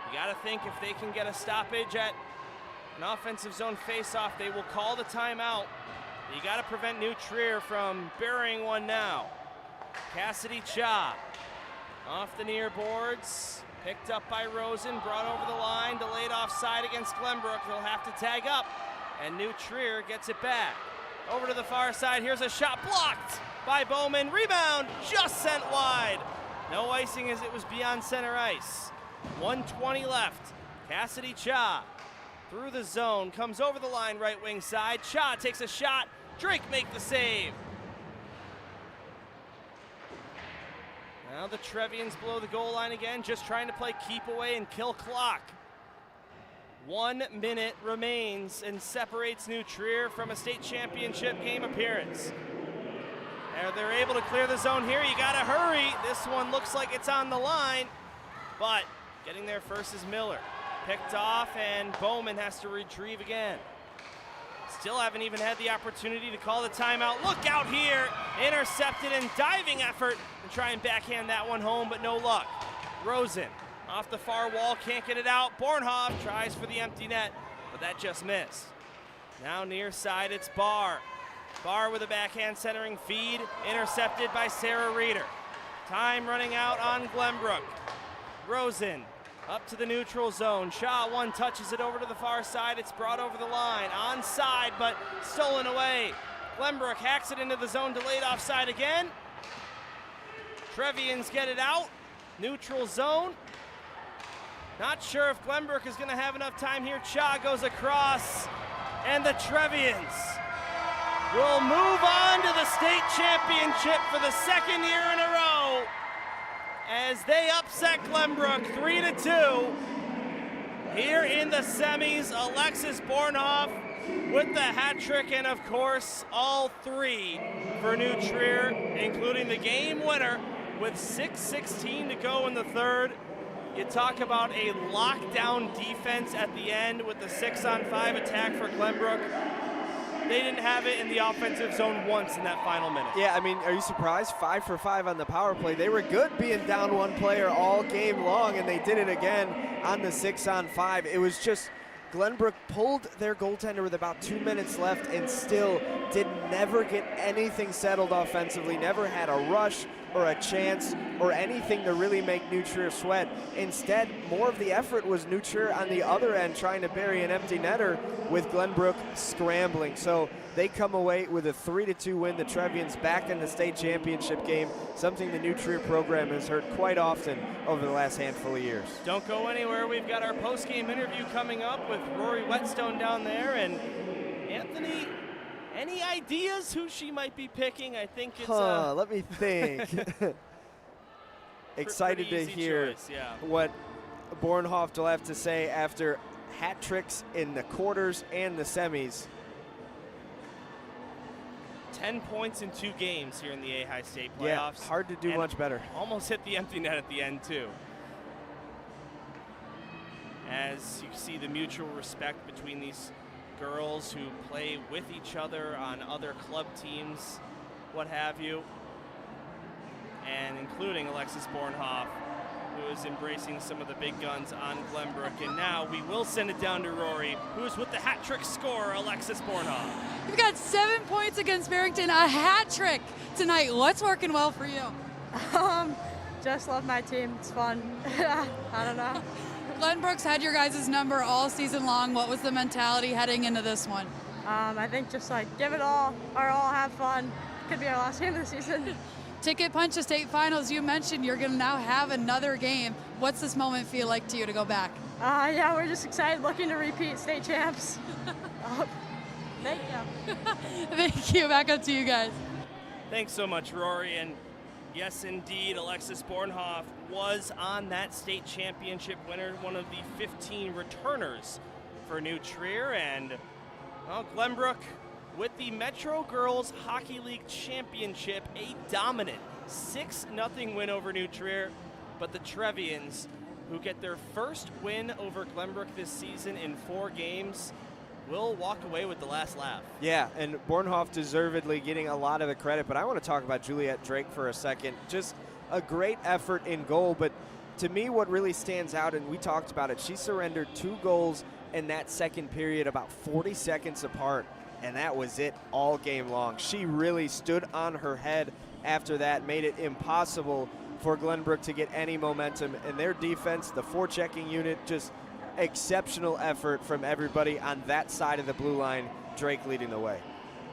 You got to think if they can get a stoppage at an offensive zone faceoff, they will call the timeout. You got to prevent New Trier from burying one now. Cassidy Cha off the near boards, picked up by Rosen, brought over the line, delayed offside against Glenbrook. They'll have to tag up, and New Trier gets it back. Over to the far side, here's a shot blocked by Bowman. Rebound just sent wide. No icing as it was beyond center ice. 1:20 left. Cassidy Cha through the zone, comes over the line right wing side. Cha takes a shot. Drake make the save. Now the Trevians below the goal line again, just trying to play keep away and kill clock. 1 minute remains and separates New Trier from a state championship game appearance. And they're able to clear the zone here. You gotta hurry. This one looks like it's on the line, but getting there first is Miller. Picked off, and Bowman has to retrieve again. Still haven't even had the opportunity to call the timeout. Look out here, intercepted and diving effort to try and backhand that one home, but no luck. Rosen off the far wall, can't get it out. Bornhoff tries for the empty net, but that just missed. Now near side, it's Barr. Barr with a backhand centering feed, intercepted by Sarah Reeder. Time running out on Glenbrook. Rosen up to the neutral zone. Shaw one touches it over to the far side. It's brought over the line. Onside, but stolen away. Glenbrook hacks it into the zone, delayed offside again. Trevians get it out. Neutral zone. Not sure if Glenbrook is going to have enough time here. Cha goes across, and the Trevians will move on to the state championship for the 2nd year in a row as they upset Glenbrook 3-2. Here in the semis, Alexis Bornhoff with the hat trick, and of course, all 3 for New Trier, including the game winner with 6:16 to go in the 3rd. You talk about a lockdown defense at the end with the 6-on-5 attack for Glenbrook. They didn't have it in the offensive zone once in that final minute. Yeah, I mean, are you surprised? 5 for 5 on the power play. They were good being down 1 player all game long, and they did it again on the 6-on-5. It was just Glenbrook pulled their goaltender with about 2 minutes left and still did never get anything settled offensively, never had a rush or a chance or anything to really make New Trier sweat. Instead, more of the effort was New Trier on the other end trying to bury an empty netter with Glenbrook scrambling. So they come away with a 3-2 win. The Trevians back in the state championship game, something the New Trier program has heard quite often over the last handful of years. Don't go anywhere. We've got our post-game interview coming up with Rory Whetstone down there. And Anthony, any ideas who she might be picking? I think it's let me think. excited to easy hear choice, yeah. what Bornhoft will have to say after hat tricks in the quarters and the semis. 10 points in 2 games here in the AHAI State playoffs. Yeah, hard to do and much better. Almost hit the empty net at the end, too. As you see the mutual respect between these girls who play with each other on other club teams, what have you, and including Alexis Bornhoff, who is embracing some of the big guns on Glenbrook. And now we will send it down to Rory, who is with the hat trick scorer, Alexis Bornhoff. You've got 7 points against Barrington, a hat trick tonight. What's working well for you? Just love my team. It's fun. I don't know. Glenbrook's had your guys' number all season long. What was the mentality heading into this one? I think just like give it all, or all have fun. Could be our last game of the season. Ticket punch to state finals. You mentioned you're going to now have another game. What's this moment feel like to you to go back? Yeah, we're just excited, looking to repeat state champs. Thank you. Thank you. Back up to you guys. Thanks so much, Rory. And yes, indeed, Alexis Bornhoff was on that state championship winner, one of the 15 returners for New Trier. And, well, Glenbrook with the Metro Girls Hockey League Championship, a dominant 6-0 win over New Trier. But the Trevians, who get their first win over Glenbrook this season in 4 games, will walk away with the last laugh. Yeah, and Bornhoff deservedly getting a lot of the credit, but I want to talk about Juliet Drake for a second. Just a great effort in goal, but to me what really stands out, and we talked about it, she surrendered 2 goals in that second period about 40 seconds apart, and that was it all game long. She really stood on her head after that, made it impossible for Glenbrook to get any momentum. And their defense, the forechecking unit, just exceptional effort from everybody on that side of the blue line, Drake leading the way.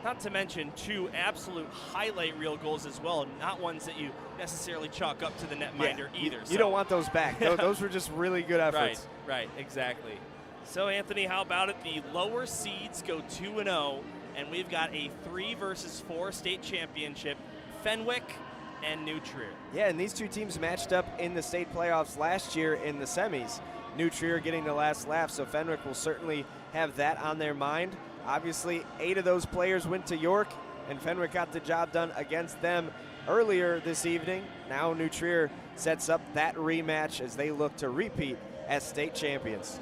Not to mention 2 absolute highlight reel goals as well, not ones that you necessarily chalk up to the netminder either. You don't want those back. Those were just really good efforts. Right, exactly. So, Anthony, how about it? The lower seeds go 2-0, and we've got a 3 versus 4 state championship, Fenwick and New Trier. Yeah, and these 2 teams matched up in the state playoffs last year in the semis. New Trier getting the last laugh, so Fenwick will certainly have that on their mind. Obviously, 8 of those players went to York, and Fenwick got the job done against them earlier this evening. Now New Trier sets up that rematch as they look to repeat as state champions.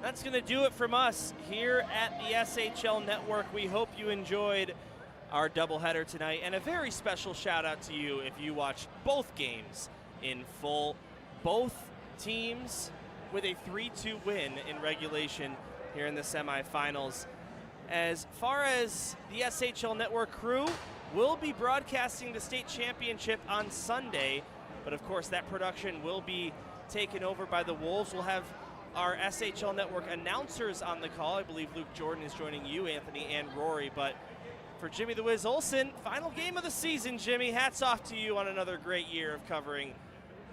That's going to do it from us here at the SHL Network. We hope you enjoyed our doubleheader tonight, and a very special shout out to you if you watched both games in full. Both teams with a 3-2 win in regulation here in the semifinals. As far as the SHL Network crew, we'll be broadcasting the state championship on Sunday, but of course that production will be taken over by the Wolves. We'll have our SHL Network announcers on the call. I believe Luke Jordan is joining you, Anthony, and Rory. But for Jimmy the Wiz Olsen, final game of the season, Jimmy. Hats off to you on another great year of covering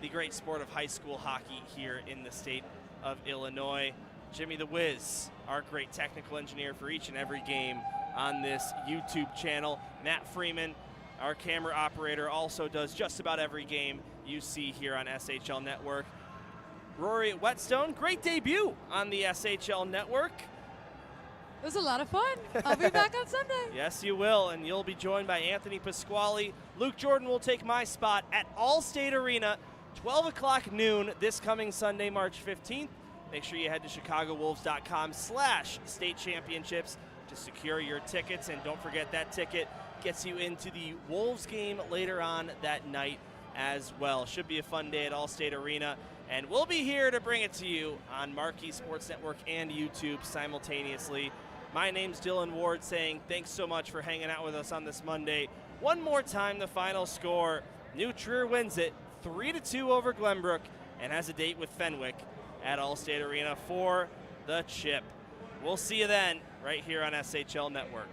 the great sport of high school hockey here in the state of Illinois. Jimmy the Wiz, our great technical engineer for each and every game on this YouTube channel. Matt Freeman, our camera operator, also does just about every game you see here on SHL Network. Rory Whetstone, great debut on the SHL Network. It was a lot of fun. I'll be back on Sunday. Yes, you will, and you'll be joined by Anthony Pasquale. Luke Jordan will take my spot at Allstate Arena, 12 o'clock noon this coming Sunday, March 15th. Make sure you head to ChicagoWolves.com/state championships to secure your tickets, and don't forget that ticket gets you into the Wolves game later on that night as well. Should be a fun day at Allstate Arena. And we'll be here to bring it to you on Marquee Sports Network and YouTube simultaneously. My name's Dylan Ward saying thanks so much for hanging out with us on this Monday. One more time, the final score. New Trier wins it 3-2 over Glenbrook and has a date with Fenwick at Allstate Arena for the chip. We'll see you then right here on SHL Network.